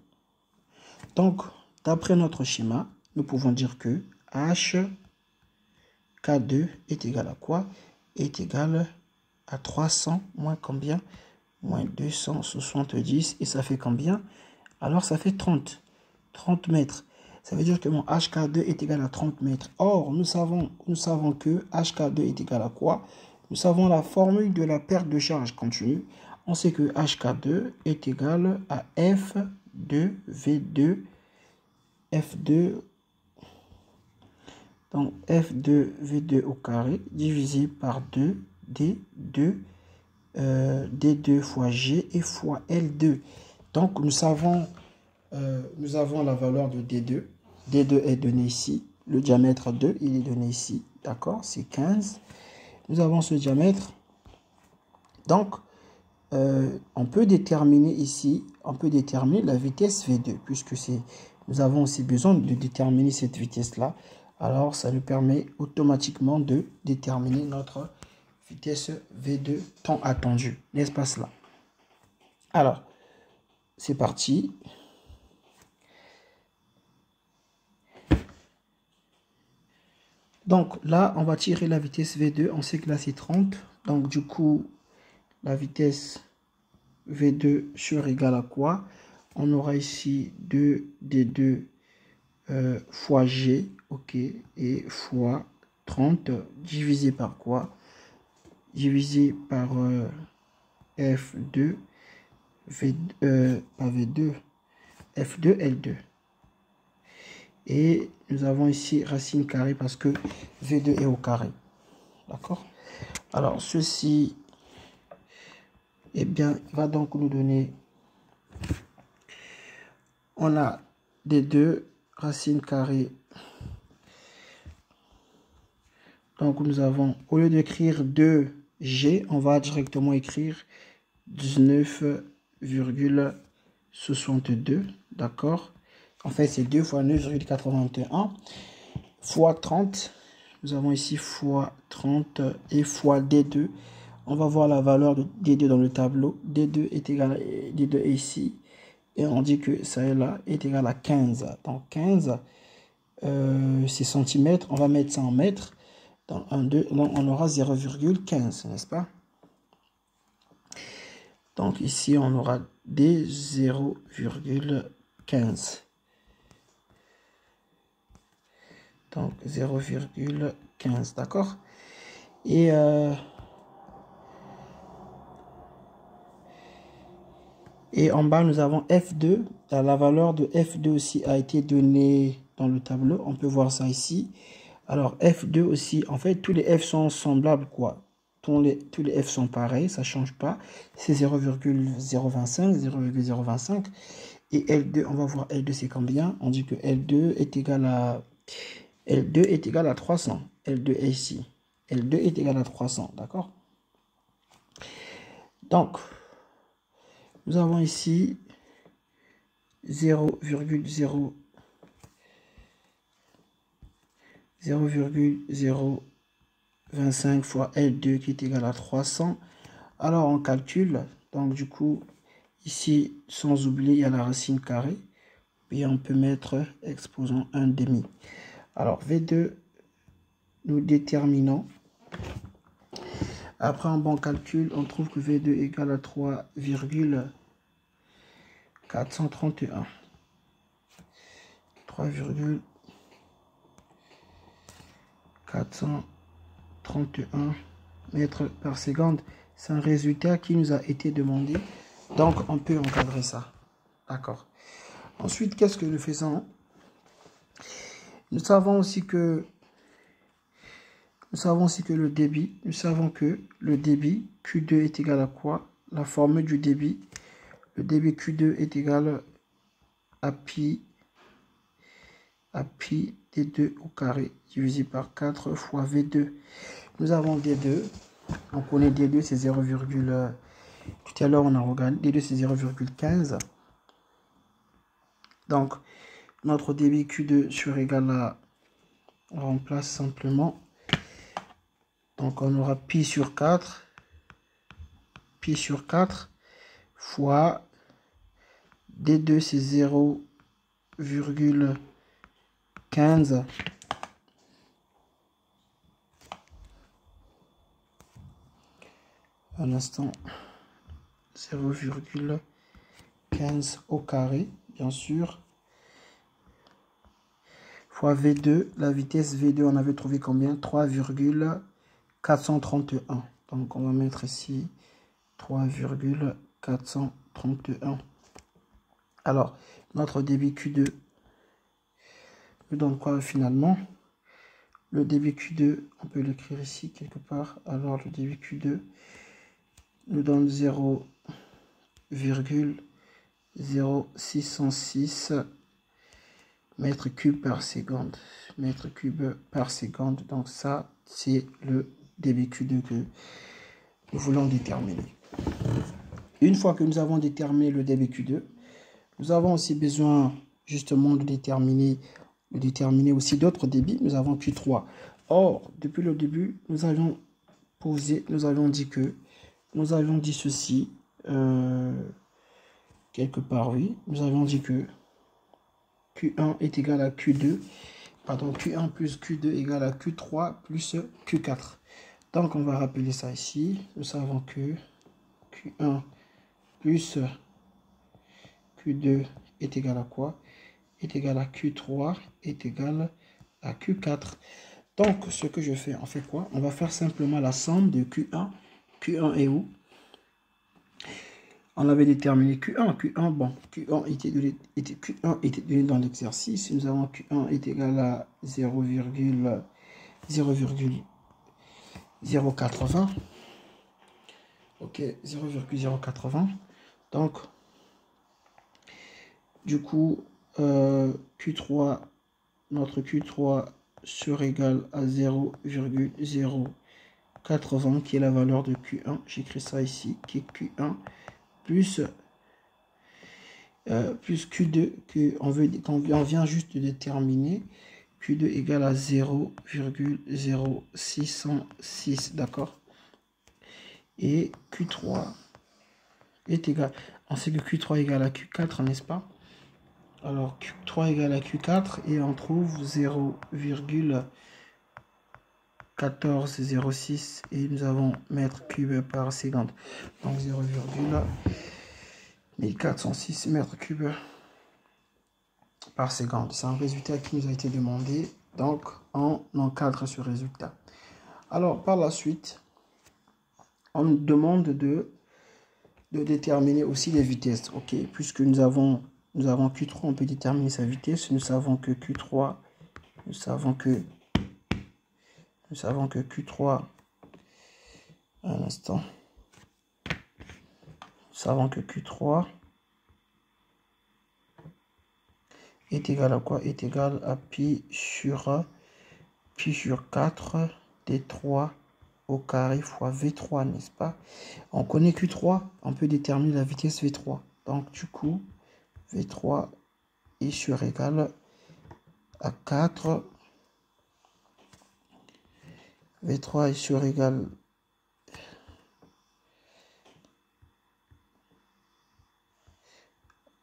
Donc, d'après notre schéma, nous pouvons dire que HK2 est égal à quoi? Est égal à 300 moins combien? Moins 270. Et ça fait combien? Alors, ça fait 30 mètres. Ça veut dire que mon HK2 est égal à 30 mètres. Or, nous savons que HK2 est égal à quoi? Nous savons la formule de la perte de charge continue. On sait que HK2 est égal à F2V2. Donc, F2V2 au carré divisé par 2 D2 fois G et fois L2. Donc, nous avons la valeur de D2. D2 est donné ici. Le diamètre 2, il est donné ici. D'accord? C'est 15. Nous avons ce diamètre. Donc, on peut déterminer ici, la vitesse V2, puisque nous avons aussi besoin de déterminer cette vitesse-là. Alors, ça nous permet automatiquement de déterminer notre vitesse V2 temps attendu. N'est-ce pas cela? Alors, c'est parti. Donc là, on va tirer la vitesse V2. On sait que là, c'est 30. Donc, du coup, la vitesse V2 sur égale à quoi? On aura ici 2D2 fois G, ok, et fois 30 divisé par quoi? Divisé par F2, pas V2, F2, L2. Et nous avons ici racine carrée parce que V2 est au carré. D'accord? Alors, ceci, eh bien, va donc nous donner, on a D2, racine carrée. Donc, nous avons, au lieu d'écrire 2G, on va directement écrire 19,62. D'accord? En fait, c'est 2 fois 9,81 fois 30. Nous avons ici fois 30 et fois D2. On va voir la valeur de D2 dans le tableau. D2 est égal à D2 est ici. Et on dit que ça est là est égal à 15. Donc 15, c'est centimètres. On va mettre ça en mètres. Dans 1, 2, donc on aura 0,15, n'est-ce pas? Donc ici, on aura D 0,15. Donc 0,15, d'accord? Et en bas, nous avons F2. La valeur de F2 aussi a été donnée dans le tableau. On peut voir ça ici. Alors F2 aussi, en fait, tous les F sont semblables, quoi. Tous les F sont pareils, ça ne change pas. C'est 0,025, 0,025. Et L2, on va voir L2 c'est combien. On dit que L2 est égal à 300. L2 est ici. L2 est égal à 300, d'accord? Donc, nous avons ici 0,025 fois L2 qui est égal à 300. Alors, on calcule. Donc, du coup, ici, sans oublier, il y a la racine carrée. Et on peut mettre exposant 1 demi. Alors, V2, nous déterminons. Après un bon calcul, on trouve que V2 égale à 3,431. 3,431 mètres par seconde. C'est un résultat qui nous a été demandé. Donc, on peut encadrer ça. D'accord. Ensuite, qu'est-ce que nous faisons? Nous savons aussi que le débit, nous savons que le débit Q2 est égal à quoi? La formule du débit, le débit Q2 est égal à pi D2 au carré divisé par 4 fois V2. Nous avons D2, on connaît D2 c'est 0, tout à l'heure on a regardé, D2 c'est 0,15. Donc notre débit Q2 sur égal à, on remplace simplement. Donc on aura pi sur 4 fois D2 c'est 0,15 un instant, 0,15 au carré bien sûr, fois V2, la vitesse V2 on avait trouvé combien? 3,431. Donc on va mettre ici 3,431. Alors notre débit Q2 nous donne quoi finalement? Le débit Q2, on peut l'écrire ici quelque part. Alors le débit Q2 nous donne 0,0606 mètres cubes par seconde. Mètres cubes par seconde. Donc ça, c'est le débit Q2 que nous voulons déterminer. Une fois que nous avons déterminé le débit Q2, nous avons aussi besoin justement de déterminer aussi d'autres débits. Nous avons Q3. Or, depuis le début, nous avions dit ceci, quelque part, oui. Nous avions dit que Q1 est égal à Q2, pardon, Q1 plus Q2 égale à Q3 plus Q4. Donc, on va rappeler ça ici. Nous savons que Q1 plus Q2 est égal à quoi? Est égal à Q3 est égal à Q4. Donc, ce que je fais, on fait quoi? On va faire simplement la somme de Q1. Q1 est où? On avait déterminé Q1. Q1, bon, Q1 était donné dans l'exercice. Nous avons Q1 est égal à 0,080. Ok, 0,080. Donc, du coup, Q3, notre Q3 sera égal à 0,080 qui est la valeur de Q1. J'écris ça ici, qui est Q1 plus Q2 qu'on vient juste de déterminer. Q2 égale à 0,0606, d'accord? Et Q3 est égal, on sait que Q3 égale à Q4, n'est-ce pas? Alors Q3 égale à Q4 et on trouve 0,1406 et nous avons mètres cubes par seconde. Donc 0,1406 mètres cubes par seconde. C'est un résultat qui nous a été demandé. Donc on encadre ce résultat. Alors par la suite, on nous demande de déterminer aussi les vitesses. Ok, puisque nous avons Q3, on peut déterminer sa vitesse. Nous savons que Q3, nous savons que Q3, un instant, nous savons que Q3 est égal à quoi? Est égal à pi sur 4 D3 au carré fois V3, n'est-ce pas? On connaît Q3, on peut déterminer la vitesse V3. Donc du coup, V3 est sur égal à 4. V3 est sur égal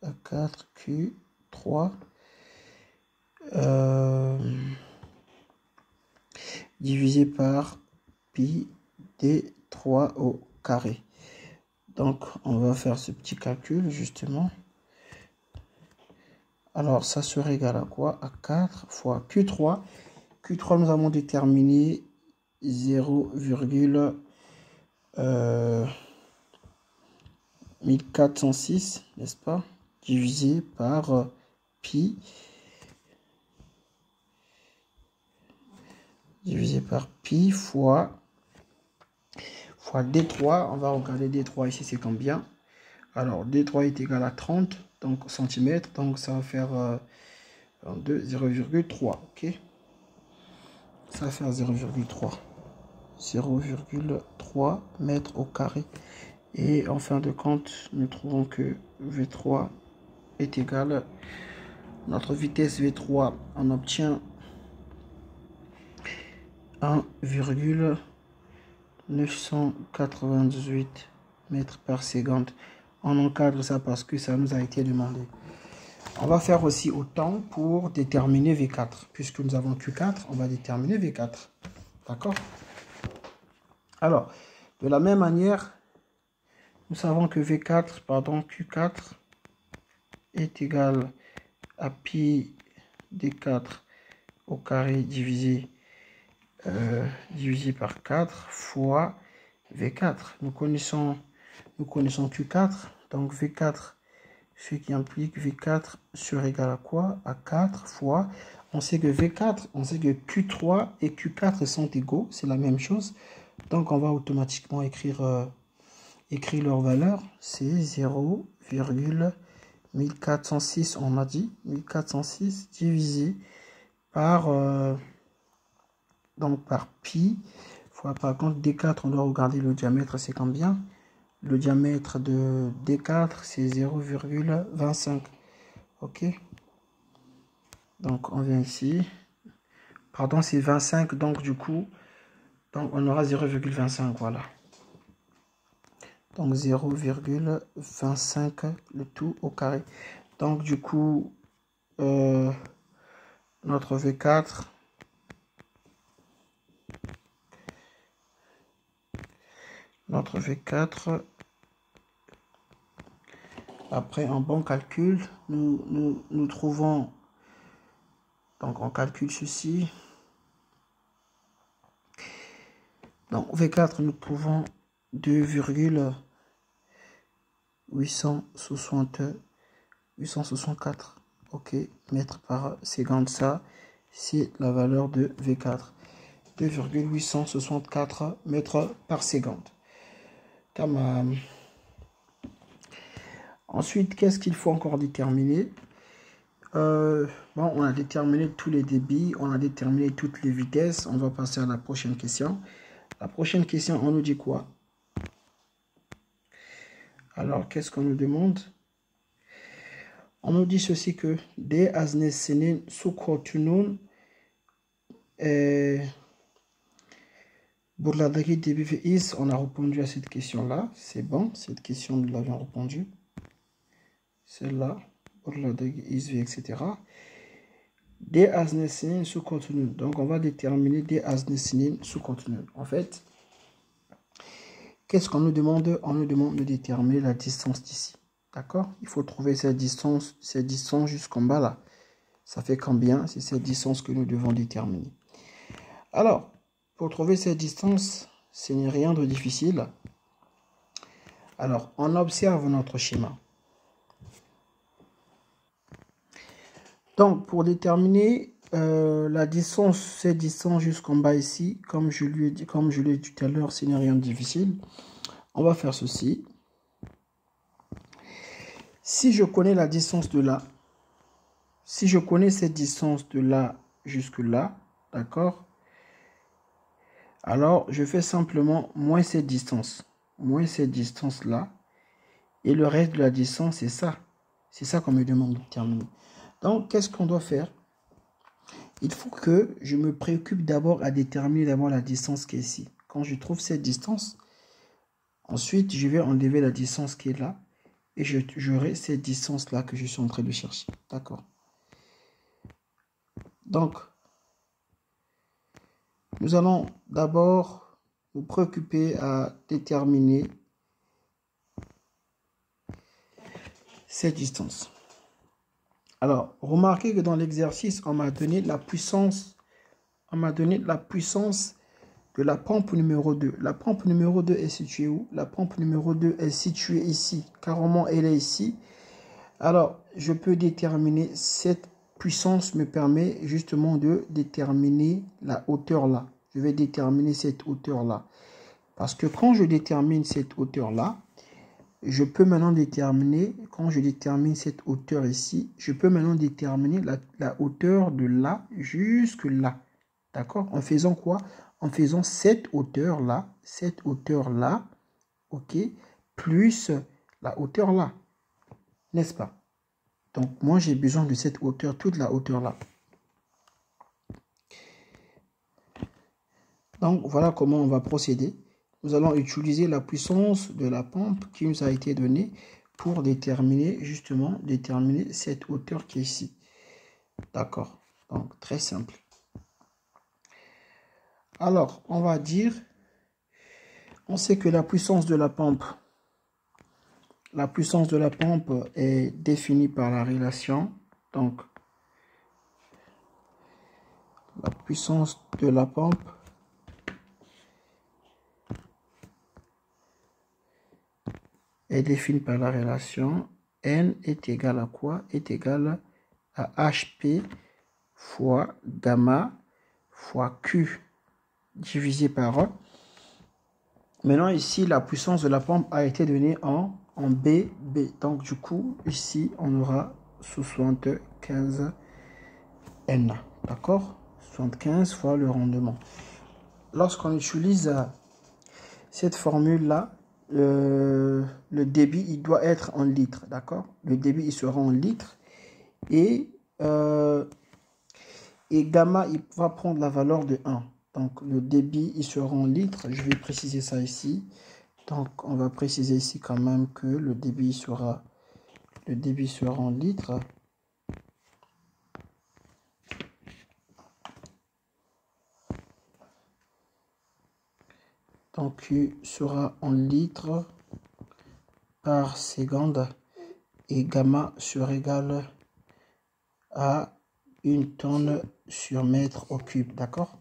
à 4 Q3 divisé par pi D3 au carré. Donc on va faire ce petit calcul justement. Alors ça serait égal à quoi? À 4 fois Q3. Q3 nous avons déterminé 0,1406, n'est-ce pas? Divisé par pi fois D3. On va regarder D3 ici, c'est combien? Alors D3 est égal à 30 donc centimètres, donc ça va faire 0,3, ok? Ça va faire 0,3 mètres au carré. Et en fin de compte, nous trouvons que V3 est égal, notre vitesse V3, on obtient 1,998 mètres par seconde. On encadre ça parce que ça nous a été demandé. On va faire aussi autant pour déterminer V4. Puisque nous avons Q4, on va déterminer V4. D'accord? Alors, de la même manière, nous savons que Q4 est égal à pi D4 au carré divisé par 4 fois V4. Nous connaissons Q4, donc V4, ce qui implique V4 sur égal à quoi? À 4 fois, on sait que Q3 et Q4 sont égaux, c'est la même chose. Donc on va automatiquement écrire leur valeur, c'est 0,1406, on a dit, 1406 divisé par pi, fois par contre D4, on doit regarder le diamètre, c'est combien? Le diamètre de D4, c'est 0,25, ok? Donc on vient ici, pardon, c'est 25, donc du coup, on aura 0,25, voilà. Donc 0,25 le tout au carré. Donc du coup, notre V4 notre V4. Après un bon calcul, nous trouvons, donc on calcule ceci. Donc V4, nous trouvons 2,864 ok, mètres par seconde. Ça, c'est la valeur de V4. 2,864 mètres par seconde. Tamam. Ensuite, qu'est-ce qu'il faut encore déterminer? Bon, on a déterminé tous les débits, on a déterminé toutes les vitesses. On va passer à la prochaine question. La prochaine question, on nous dit quoi? Alors, qu'est-ce qu'on nous demande? On nous dit ceci que des aznesinin sukotunun Bourladagi début is. On a répondu à cette question-là. C'est bon, cette question, nous l'avions répondu. Celle-là, Bourladagi is, etc. Des aznesinin sukotunun. Donc, on va déterminer des aznesinin sukotunun. En fait, qu'est-ce qu'on nous demande? On nous demande de déterminer la distance d'ici. D'accord? Il faut trouver cette distance jusqu'en bas là. Ça fait combien? C'est cette distance que nous devons déterminer. Alors, pour trouver cette distance, ce n'est rien de difficile. Alors, on observe notre schéma. Donc, pour déterminer la distance, cette distance jusqu'en bas ici, comme je l'ai dit tout à l'heure, ce n'est rien de difficile. On va faire ceci. Si je connais la distance de là, si je connais cette distance de là jusque là, d'accord? Alors, je fais simplement moins cette distance là, et le reste de la distance, c'est ça. C'est ça qu'on me demande de terminer. Donc, qu'est-ce qu'on doit faire? Il faut que je me préoccupe d'abord à déterminer d'abord la distance qui est ici. Quand je trouve cette distance, ensuite, je vais enlever la distance qui est là, et j'aurai cette distance-là que je suis en train de chercher. D'accord? Donc, nous allons d'abord nous préoccuper à déterminer cette distance. Alors, remarquez que dans l'exercice, on m'a donné la puissance de la pompe numéro 2. La pompe numéro 2 est située où? La pompe numéro 2 est située ici. Carrément, elle est ici. Alors, je peux déterminer cette puissance me permet justement de déterminer la hauteur là. Je vais déterminer cette hauteur là. Parce que quand je détermine cette hauteur là, je peux maintenant déterminer, quand je détermine cette hauteur ici, je peux maintenant déterminer la hauteur de là jusque là. D'accord? En faisant quoi? En faisant cette hauteur là, ok, plus la hauteur là. N'est-ce pas? Donc, moi, j'ai besoin de cette hauteur, toute la hauteur là. Donc, voilà comment on va procéder. Nous allons utiliser la puissance de la pompe qui nous a été donnée pour déterminer, justement, cette hauteur qui est ici. D'accord? Donc, très simple. Alors, on va dire, on sait que la puissance de la pompe est définie par la relation. Donc, la puissance de la pompe est définie par la relation N est égal à quoi? Est égal à HP fois gamma fois Q divisé par E. Maintenant, ici, la puissance de la pompe a été donnée en B. Donc, du coup, ici, on aura 75 N. D'accord? 75 fois le rendement. Lorsqu'on utilise cette formule-là, le débit, il doit être en litres. D'accord? Le débit, il sera en litres. Et gamma, il va prendre la valeur de 1. Donc, le débit, il sera en litres. Je vais préciser ça ici. Donc, on va préciser ici quand même que le débit sera en litres. Donc Q sera en litres par seconde et gamma sera égal à 1 tonne sur mètre au cube, d'accord?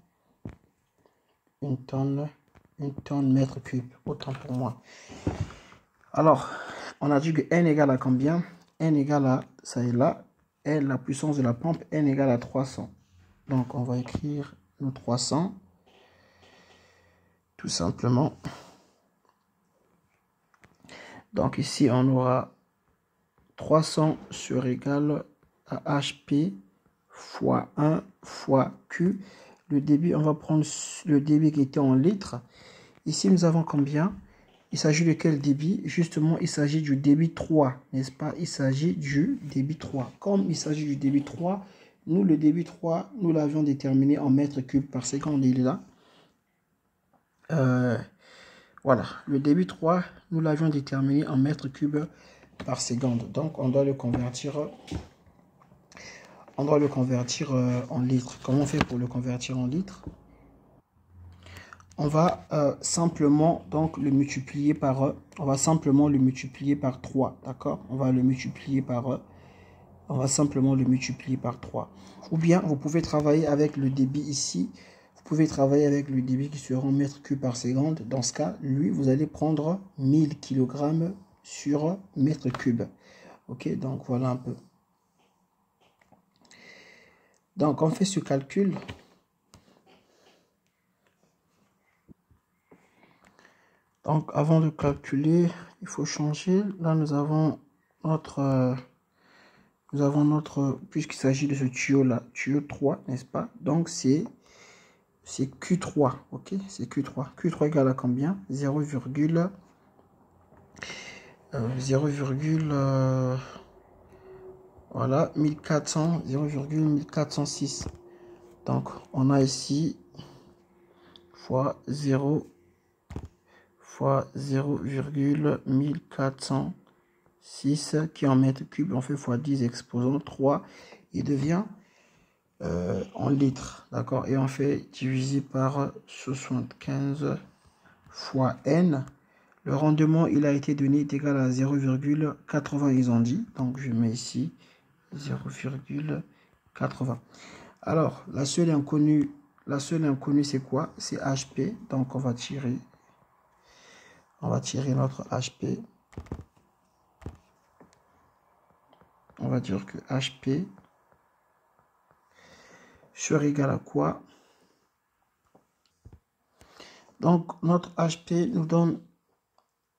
1 tonne mètre cube, autant pour moi. Alors, on a dit que N égale à combien? N égale à, ça est là, N, la puissance de la pompe, N égale à 300. Donc, on va écrire nos 300, tout simplement. Donc, ici, on aura 300 sur égal à HP fois 1 fois Q. Le débit, on va prendre le débit qui était en litres. Ici, nous avons combien? Il s'agit de quel débit? Justement, il s'agit du débit 3, n'est-ce pas? Il s'agit du débit 3. Comme il s'agit du débit 3, nous, le débit 3, nous l'avions déterminé en mètres cubes par seconde. Il est là. Voilà, le débit 3, nous l'avions déterminé en mètres cubes par seconde. Donc, on doit le convertir en litres. Comment on fait pour le convertir en litres? On va simplement donc le multiplier par 3, d'accord? On va simplement le multiplier par 3. Ou bien vous pouvez travailler avec le débit ici. Vous pouvez travailler avec le débit qui sera en mètres cubes par seconde. Dans ce cas, lui, vous allez prendre 1000 kg sur mètre cube. Ok, donc voilà un peu. Donc on fait ce calcul. Donc avant de calculer, il faut changer. Là nous avons notre puisqu'il s'agit de ce tuyau là, tuyau 3, n'est-ce pas? Donc c'est Q3, ok? C'est Q3. Q3 égale à combien? 0, voilà, 1400, 0,1406. Donc on a ici fois 0 fois 0,1406 qui en mètres cubes, on fait fois 10 exposant 3, il devient en litres, d'accord? Et on fait diviser par 75 fois N. Le rendement, il a été donné, est égal à 0,80, ils ont dit. Donc, je mets ici 0,80. Alors, la seule inconnue, c'est quoi? C'est HP. Donc, on va tirer notre HP. On va dire que HP sera égal à quoi? Donc, notre HP nous donne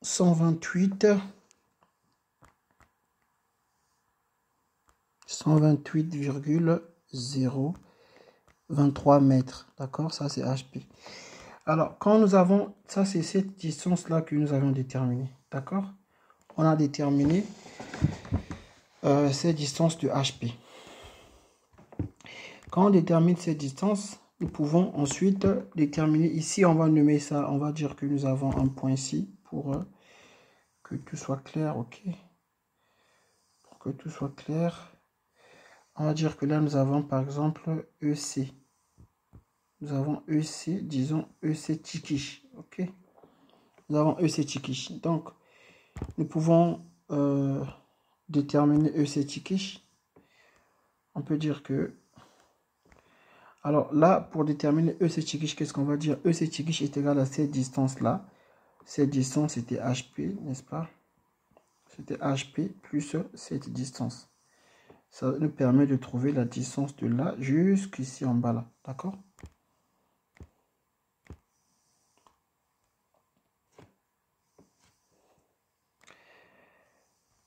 128,023 mètres. D'accord? Ça, c'est HP. Alors, quand nous avons... Ça, c'est cette distance-là que nous avons déterminée. D'accord? On a déterminé cette distance de HP. Quand on détermine cette distance, nous pouvons ensuite déterminer... Ici, on va nommer ça. On va dire que nous avons un point ici pour que tout soit clair. OK? Pour que tout soit clair. On va dire que là, nous avons par exemple EC. Nous avons EC, disons EC Tikish. OK? Nous avons EC Tikish. Donc, nous pouvons déterminer EC Tikish. On peut dire que... Alors là, pour déterminer EC Tikish, qu'est-ce qu'on va dire? EC Tikish est égal à cette distance-là. Cette distance, c'était HP, n'est-ce pas? C'était HP plus cette distance. Ça nous permet de trouver la distance de là jusqu'ici en bas là. D'accord?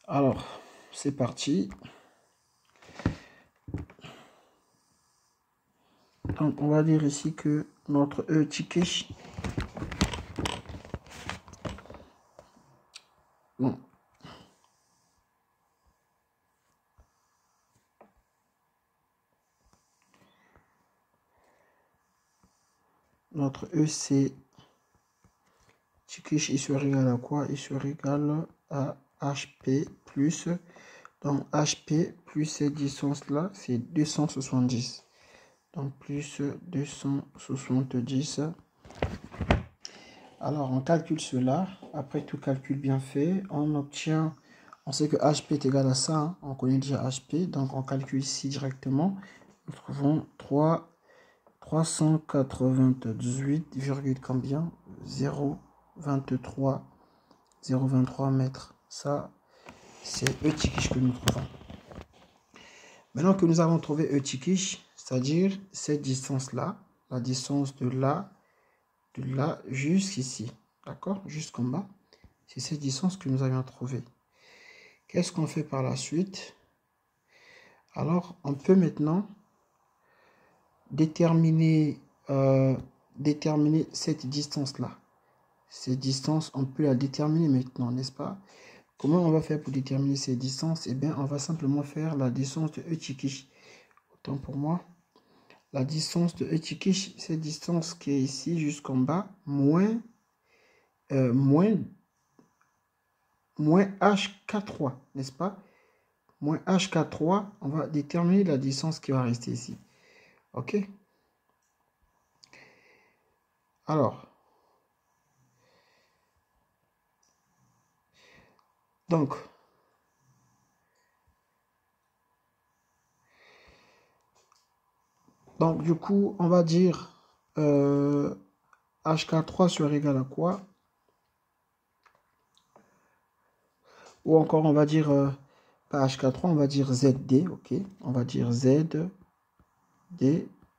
Alors, c'est parti. Donc, on va dire ici que notre E Tikish. Bon. Notre EC Tikish, il sera égal à quoi? Il sera égal à HP plus, donc HP plus cette distance là, c'est 270. Donc plus 270 Alors, on calcule cela. Après tout calcul bien fait, on obtient, on sait que HP est égal à ça, hein. On connaît déjà HP, donc on calcule ici directement. Nous trouvons 398, combien? 0,23 mètres. Ça, c'est E-Tikish que nous trouvons. Maintenant que nous avons trouvé E-Tikish, c'est-à-dire cette distance-là, la distance de là jusqu'ici, d'accord, jusqu'en bas, c'est cette distance que nous avions trouvée. Qu'est-ce qu'on fait par la suite? Alors, on peut maintenant déterminer cette distance-là. Cette distance, on peut la déterminer maintenant, n'est-ce pas? Comment on va faire pour déterminer ces distances? Eh bien, on va simplement faire la distance de E-Tikish. Autant pour moi. La distance de E-Tikish, cette distance qui est ici jusqu'en bas, moins HK3, n'est-ce pas? Moins HK3, on va déterminer la distance qui va rester ici. Ok? Alors, donc, du coup, on va dire HK3 sera égal à quoi? Ou encore, on va dire, pas HK3, on va dire ZD, ok? On va dire ZD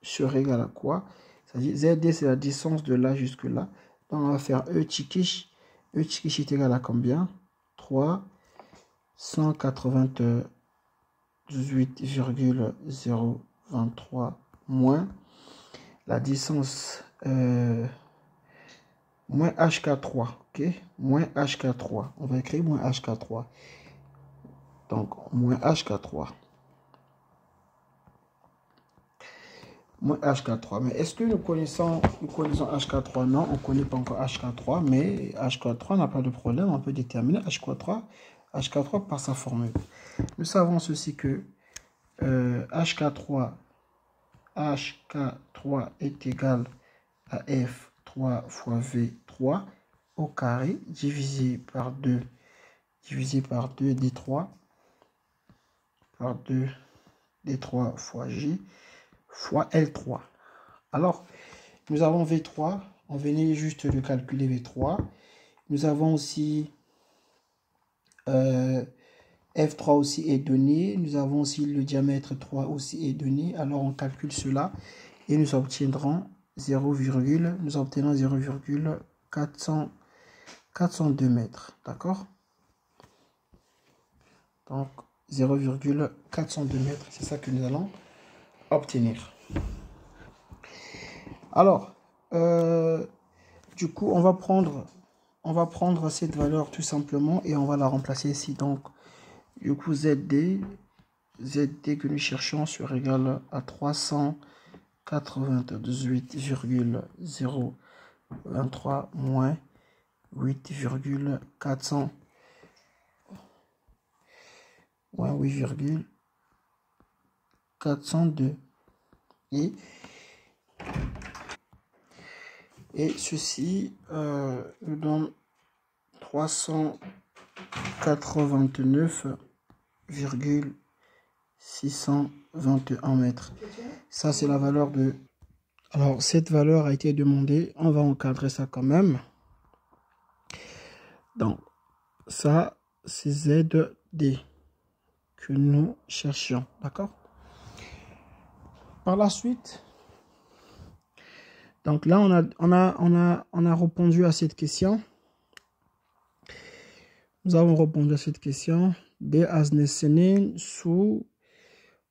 sera égal à quoi? C'est-à-dire, ZD, c'est la distance de là jusque là. Donc, on va faire E-Tikish. E-Tikish est égal à combien? 398,023 moins la distance moins HK3, ok? Moins HK3. On va écrire moins HK3. Donc, moins HK3. Moins HK3. Mais est-ce que nous connaissons HK3? Non, on ne connaît pas encore HK3, mais HK3 n'a pas de problème. On peut déterminer HK3 par sa formule. Nous savons ceci que HK3 est égal à F3 fois V3 au carré divisé par 2 D3 par 2 D3 fois J fois L3. Alors, nous avons V3, on venait juste de calculer V3. Nous avons aussi F3 aussi est donné. Nous avons aussi le diamètre 3 aussi est donné. Alors, on calcule cela et nous obtiendrons 0,402 mètres. D'accord? Donc, 0,402 mètres, c'est ça que nous allons obtenir. Alors, du coup, on va prendre cette valeur tout simplement et on va la remplacer ici. Donc, du coup, ZD que nous cherchons sera égal à 398,023 moins 8,400 moins 8,402 et ceci nous donne 389,621 mètres. Ça, c'est la valeur de... Alors, cette valeur a été demandée. On va encadrer ça quand même. Donc, ça, c'est ZD que nous cherchions. D'accord? Par la suite, donc là, on a répondu à cette question. Nous avons répondu à cette question. Des aznesinin sous...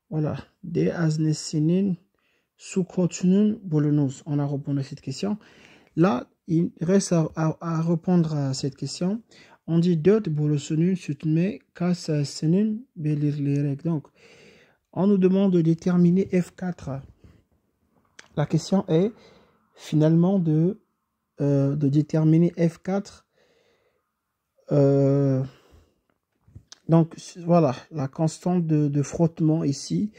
Voilà. Des aznesinin sous cotunun bolonos. On a répondu à cette question. Là, il reste à répondre à cette question. On dit dot bolosonun sutme kas senin belirlerek. Donc, on nous demande de déterminer F4. La question est finalement de déterminer F4. Donc, voilà, la constante de frottement ici,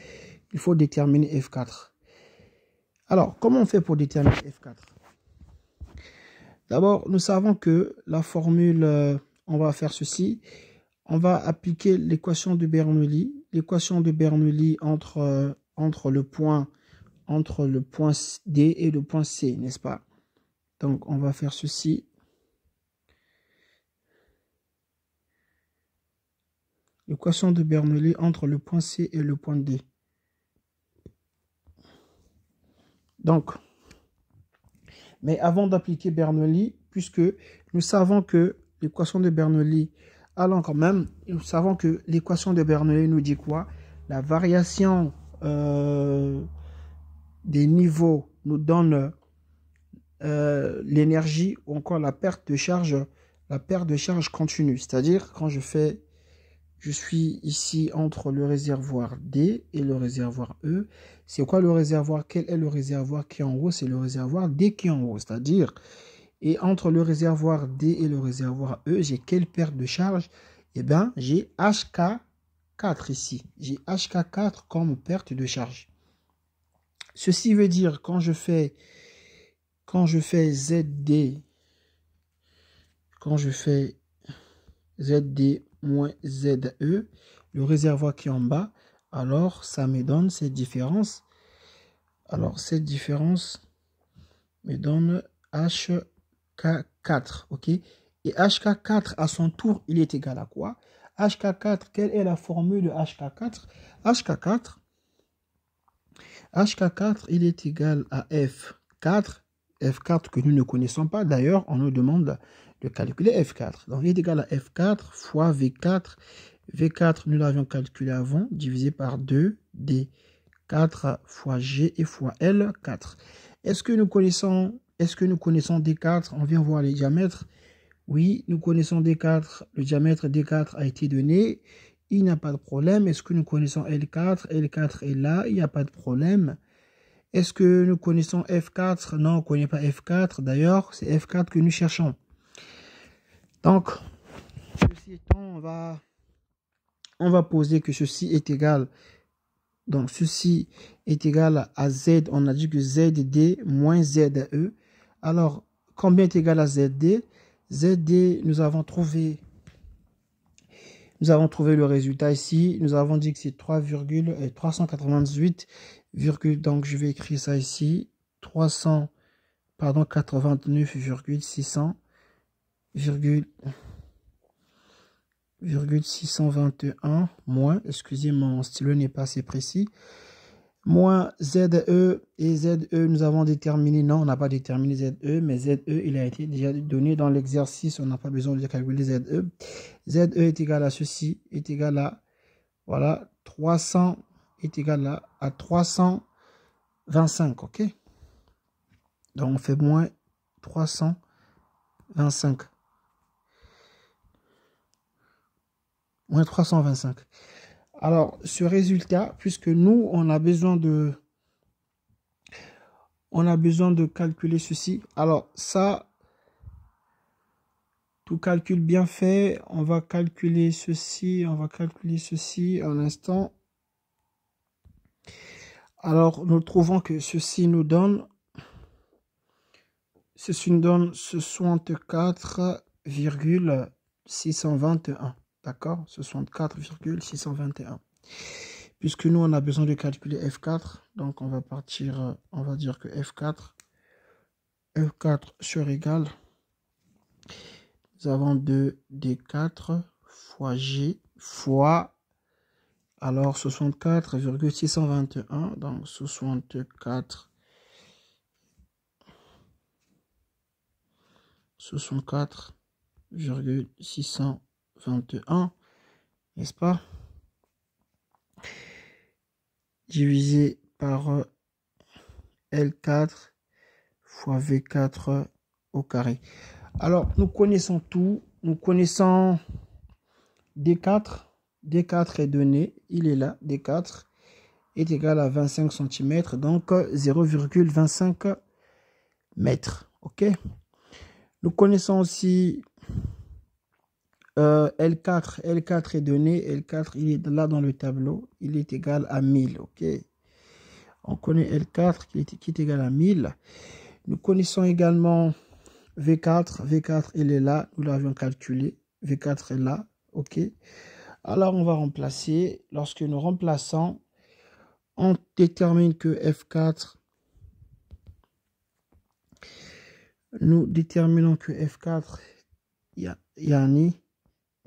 il faut déterminer F4. Alors, comment on fait pour déterminer F4? D'abord, nous savons que la formule, on va faire ceci. On va appliquer l'équation de Bernoulli. L'équation de Bernoulli entre le point D et le point C, n'est-ce pas? Donc, on va faire ceci. L'équation de Bernoulli entre le point C et le point D. Donc, mais avant d'appliquer Bernoulli, puisque nous savons que l'équation de Bernoulli, allons quand même, nous savons que l'équation de Bernoulli nous dit quoi? La variation des niveaux nous donne l'énergie ou encore la perte de charge continue. C'est-à-dire quand je suis ici entre le réservoir D et le réservoir E. C'est quoi le réservoir? Quel est le réservoir qui est en haut? C'est le réservoir D qui est en haut. C'est-à-dire, et entre le réservoir D et le réservoir E, j'ai quelle perte de charge? Eh bien, j'ai HK4 ici. J'ai HK4 comme perte de charge. Ceci veut dire, quand je fais ZD moins ZE, le réservoir qui est en bas, alors ça me donne cette différence. Alors cette différence me donne HK4, ok? Et HK4 à son tour, il est égal à quoi? HK4, quelle est la formule de HK4? HK4, il est égal à F4 que nous ne connaissons pas. D'ailleurs, on nous demande de calculer F4. Donc, il est égal à F4 fois V4. V4, nous l'avions calculé avant, divisé par 2, D. 4 fois G et fois L, 4. Est-ce que nous connaissons D4? On vient voir les diamètres. Oui, nous connaissons D4. Le diamètre D4 a été donné. Il n'y a pas de problème. Est-ce que nous connaissons L4? L4 est là. Il n'y a pas de problème. Est-ce que nous connaissons F4? Non, on ne connaît pas F4. D'ailleurs, c'est F4 que nous cherchons. Donc, ceci étant, on va poser que ceci est égal. Donc, ceci est égal à Z. On a dit que ZD moins ZE. Alors, combien est égal à ZD? ZD, nous avons trouvé le résultat ici. Nous avons dit que c'est 398, donc je vais écrire ça ici. 89,621 moins, excusez, mon stylo n'est pas assez précis, moins ZE, et ZE, nous avons déterminé, non, on n'a pas déterminé ZE, mais ZE, il a été déjà donné dans l'exercice, on n'a pas besoin de calculer ZE. ZE est égal à ceci, est égal à, voilà, 300, est égal à 325, ok? Donc, on fait moins 325. Moins 325. Alors, ce résultat, puisque nous, on a besoin de calculer ceci. Alors, ça, tout calcul bien fait, on va calculer ceci, un instant. Alors, nous trouvons que ceci nous donne 64,621. D'accord? 64,621. Puisque nous, on a besoin de calculer F4. Donc, on va partir, on va dire que F4 surégale. Nous avons 2D4 fois G fois, alors 64,621. Donc, 64,621, n'est-ce pas? Divisé par L4 fois V4 au carré. Alors, nous connaissons tout. Nous connaissons D4. D4 est donné. Il est là. D4 est égal à 25 cm. Donc, 0,25 mètres. OK? Nous connaissons aussi L4. L4 est donné. L4, il est là dans le tableau. Il est égal à 1000. OK? On connaît L4 qui est égal à 1000. Nous connaissons également V4, il est là, nous l'avions calculé. V4 est là, ok. Alors, on va remplacer. Lorsque nous remplaçons, on détermine que F4, nous déterminons que F4, yani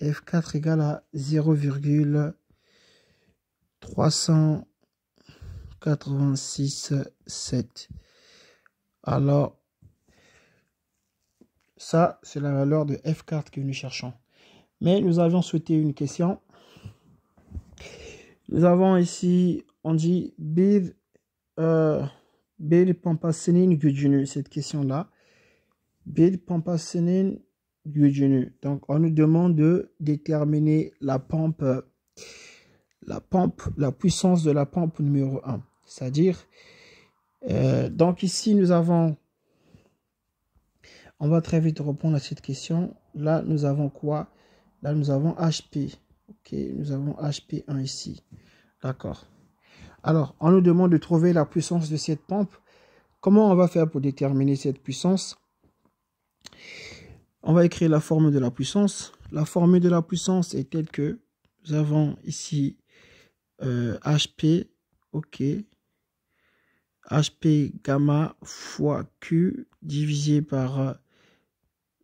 F4 égale à 0,3867. Alors, ça, c'est la valeur de F4 que nous cherchons. Mais nous avions souhaité une question. Nous avons ici, on dit bir pompasinin gücünü, cette question-là. Bir pompasinin gücünü. Donc, on nous demande de déterminer la puissance de la pompe numéro 1. C'est-à-dire, donc ici, nous avons, on va très vite répondre à cette question. Là, nous avons quoi? Là, nous avons HP. Ok, nous avons HP1 ici. D'accord. Alors, on nous demande de trouver la puissance de cette pompe. Comment on va faire pour déterminer cette puissance? On va écrire la formule de la puissance. La formule de la puissance est telle que nous avons ici HP, ok, HP gamma fois Q divisé par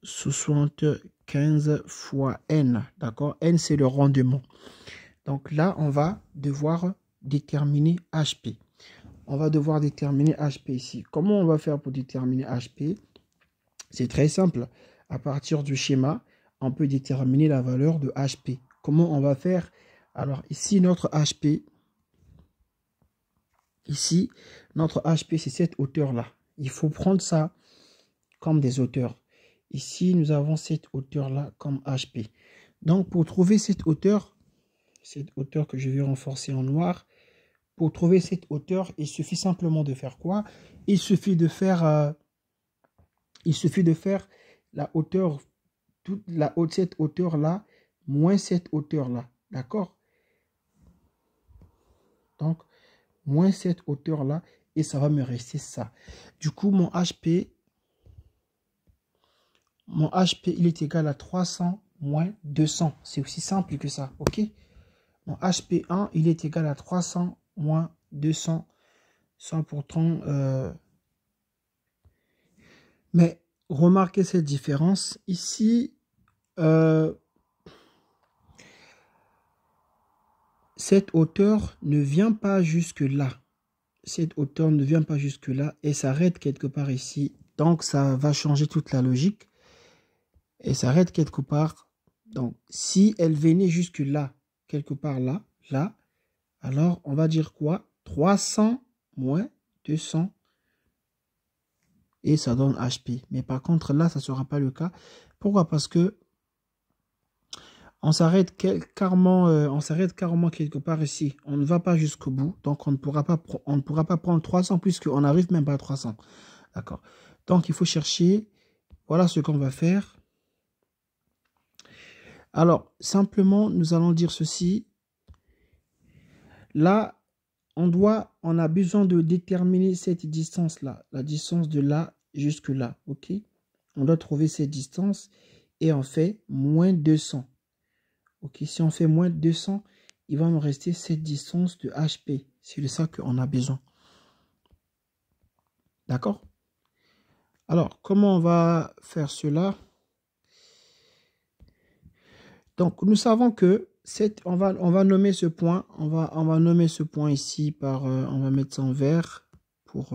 75 fois N. D'accord? N, c'est le rendement. Donc là, on va devoir déterminer HP. On va devoir déterminer HP ici. Comment on va faire pour déterminer HP? C'est très simple. À partir du schéma, on peut déterminer la valeur de HP. Comment on va faire? Alors ici, notre HP, c'est cette hauteur-là. Il faut prendre ça comme des hauteurs. Ici, nous avons cette hauteur-là comme HP. Donc, pour trouver cette hauteur que je vais renforcer en noir, pour trouver cette hauteur, il suffit simplement de faire quoi? Il suffit de faire la hauteur, cette hauteur-là, moins cette hauteur-là. D'accord? Donc, moins cette hauteur-là, et ça va me rester ça. Du coup, mon HP, il est égal à 300 moins 200. C'est aussi simple que ça, ok? Mon HP1, il est égal à 300 moins 200. Sans pourtant... Mais remarquez cette différence. Ici, cette hauteur ne vient pas jusque là. Cette hauteur ne vient pas jusque là et s'arrête quelque part ici. Donc, ça va changer toute la logique. Et s'arrête quelque part. Donc, si elle venait jusque là, quelque part là, alors on va dire quoi? 300 moins 200. Et ça donne HP. Mais par contre, là, ça ne sera pas le cas. Pourquoi? Parce que on s'arrête carrément quelque part ici. On ne va pas jusqu'au bout. Donc, on ne pourra pas prendre 300 puisqu'on n'arrive même pas à 300. D'accord. Donc, il faut chercher. Voilà ce qu'on va faire. Alors, simplement, nous allons dire ceci. Là, on a besoin de déterminer cette distance-là. La distance de là jusque là. OK? On doit trouver cette distance et on fait moins 200. OK? Si on fait moins 200, il va nous rester cette distance de HP. C'est de ça qu'on a besoin. D'accord? Alors, comment on va faire cela? Donc, nous savons que on va nommer ce point. On va nommer ce point ici par... on va mettre ça en vert pour...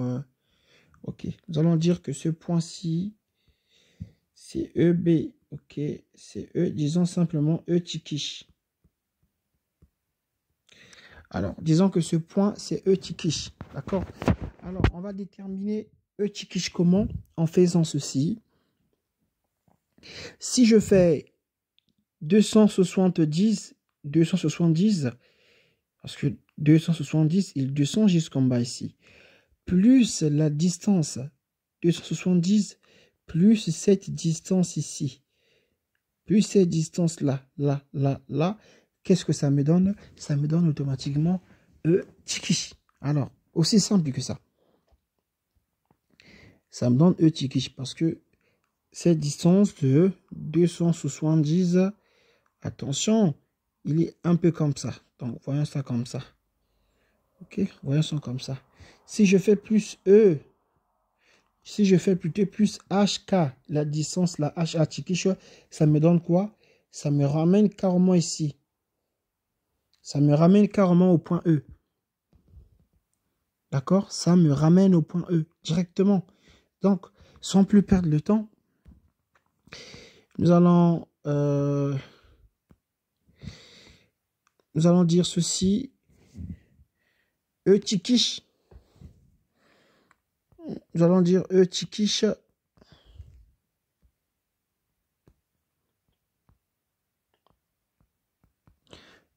OK. Nous allons dire que ce point-ci, c'est EB. OK. C'est E. Disons simplement E tikish. Alors, disons que ce point, c'est E tikish. D'accord? Alors, on va déterminer E tikish comment? En faisant ceci. Si je fais 270, parce que 270, il descend jusqu'en bas ici, plus la distance 270, plus cette distance ici, plus cette distance là, qu'est-ce que ça me donne? Ça me donne automatiquement E tikish. Alors, aussi simple que ça. Ça me donne E tikish parce que cette distance de 270. Attention, il est un peu comme ça. Donc, voyons ça comme ça. Ok, voyons ça comme ça. Si je fais plus E, si je fais plutôt plus HK, la distance, la H Chikish, ça me donne quoi? Ça me ramène carrément ici. Ça me ramène carrément au point E. D'accord? Ça me ramène au point E directement. Donc, sans plus perdre le temps, nous allons dire ceci. E Chikish. Nous allons dire E Chikish.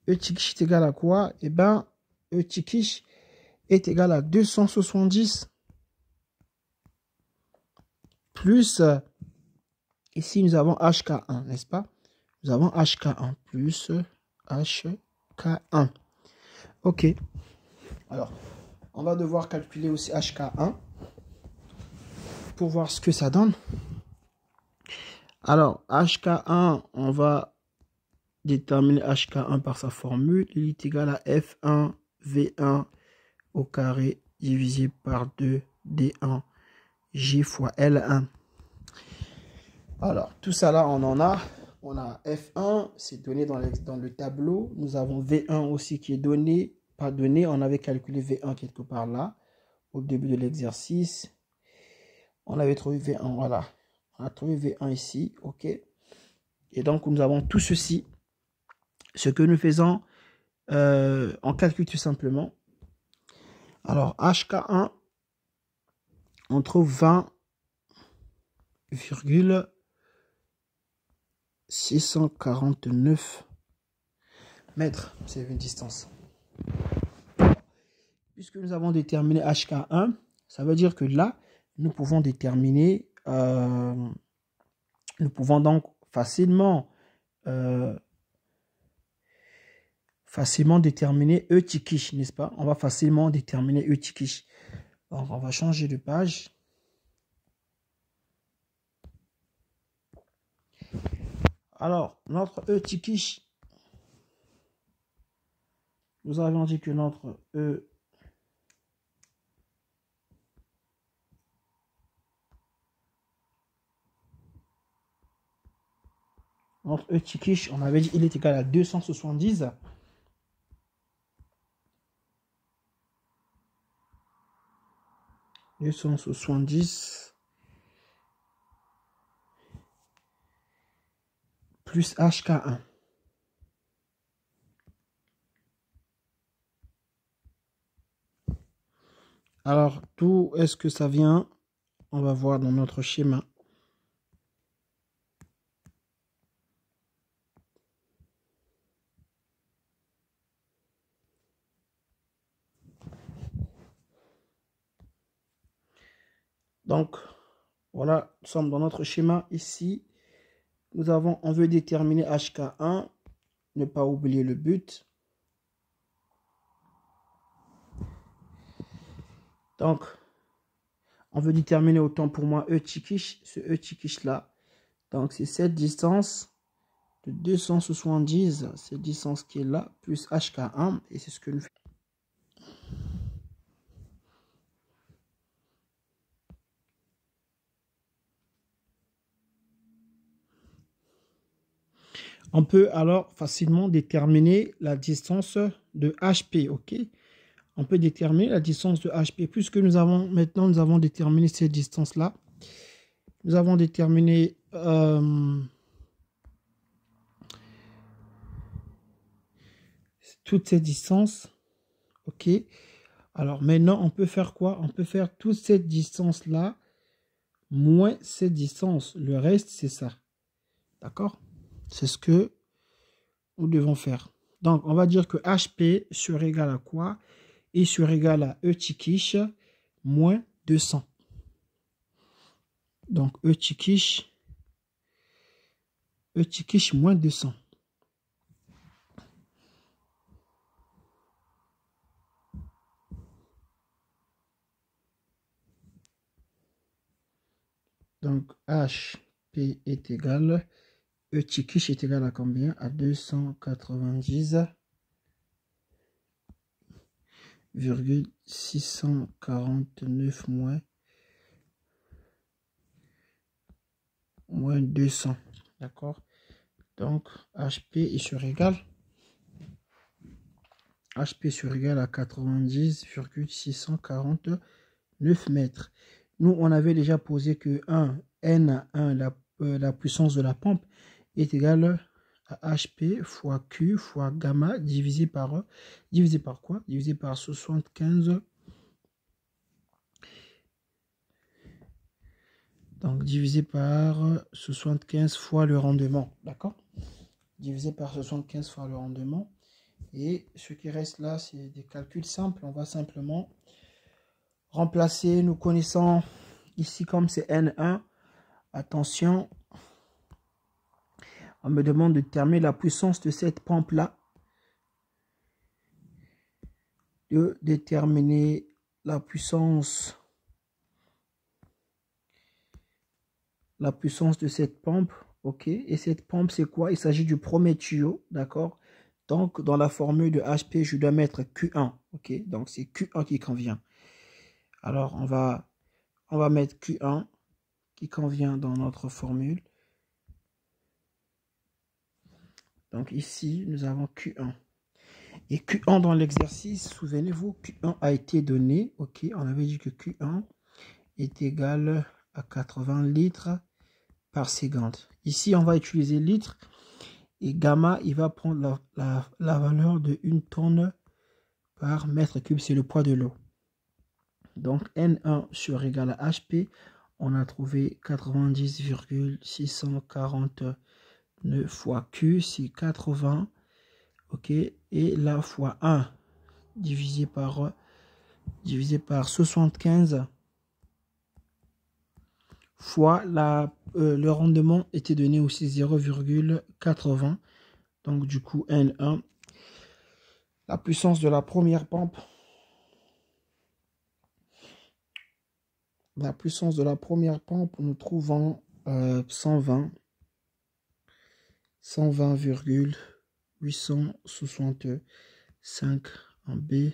E Chikish est égal à quoi? Eh bien, E Chikish est égal à 270 plus, ici nous avons HK1, n'est-ce pas? Nous avons HK1 plus HK1. Ok. Alors, on va devoir calculer aussi HK1 pour voir ce que ça donne. Alors, HK1, on va déterminer HK1 par sa formule. Il est égal à F1 V1 au carré divisé par 2 D1 J fois L1. Alors, tout ça là, on en a. On a F1, c'est donné dans le tableau. Nous avons V1 aussi qui est donné. Pas donné, on avait calculé V1 quelque part là, au début de l'exercice. On avait trouvé V1, voilà. On a trouvé V1 ici, ok. Et donc, nous avons tout ceci. Ce que nous faisons, on calcule tout simplement. Alors, HK1, on trouve 20,649 mètres. C'est une distance. Puisque nous avons déterminé HK1, ça veut dire que là, nous pouvons déterminer, nous pouvons donc facilement déterminer E Chikish, n'est-ce pas? On va facilement déterminer E Chikish. Donc, on va changer de page. Alors, notre E Chikish, nous avons dit que notre E Chikish, on avait dit il est égal à 270. Plus HK1. Alors, d'où est-ce que ça vient? On va voir dans notre schéma. Donc, voilà, nous sommes dans notre schéma ici. On veut déterminer HK1, ne pas oublier le but. Donc, on veut déterminer autant pour moi E Chikish, ce E Chikish là. Donc, c'est cette distance de 270, cette distance qui est là, plus HK1, et c'est ce que nous faisons. On peut alors facilement déterminer la distance de HP, ok? On peut déterminer la distance de HP, puisque nous avons déterminé cette distance-là. Nous avons déterminé toutes ces distances, ok? Alors maintenant, on peut faire quoi? On peut faire toute cette distance-là moins cette distance. Le reste, c'est ça. D'accord? C'est ce que nous devons faire. Donc, on va dire que HP sur égal à quoi? Et sur égal à E Chikish moins 200. Donc, E Chikish moins 200. Donc, H HP est égal, E Tchikish est égal à combien? À 290,649 moins 200. D'accord? Donc, HP est sur égal. HP sur égal à 90,649 mètres. Nous, on avait déjà posé que N1, la puissance de la pompe, est égale à HP fois Q fois gamma divisé par quoi? Divisé par 75. Donc, divisé par 75 fois le rendement. D'accord? Divisé par 75 fois le rendement. Et ce qui reste là, c'est des calculs simples. On va simplement remplacer, nous connaissons ici comme c'est N1. Attention, on me demande de déterminer la puissance de cette pompe-là. De déterminer la puissance de cette pompe. Ok, et cette pompe, c'est quoi? Il s'agit du premier tuyau, d'accord? Donc, dans la formule de HP, je dois mettre Q1. Ok, donc c'est Q1 qui convient. Alors, on va mettre Q1 qui convient dans notre formule. Donc ici, nous avons Q1. Et Q1 dans l'exercice, souvenez-vous, Q1 a été donné. Ok, on avait dit que Q1 est égal à 80 litres par seconde. Ici, on va utiliser litres. Et gamma, il va prendre la valeur de 1 tonne par mètre cube. C'est le poids de l'eau. Donc, N1 sur égal à HP, on a trouvé 90,649 fois Q, c'est 80. Ok, et là, fois 1 divisé par 75 fois le rendement était donné aussi 0,80. Donc, du coup, N1, la puissance de la première pompe. La puissance de la première pompe, nous trouvons 120,865 en B.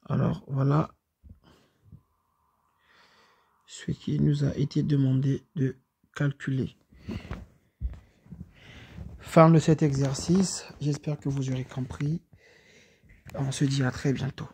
Alors, voilà ce qui nous a été demandé de calculer. Fin de cet exercice. J'espère que vous aurez compris. On se dit à très bientôt.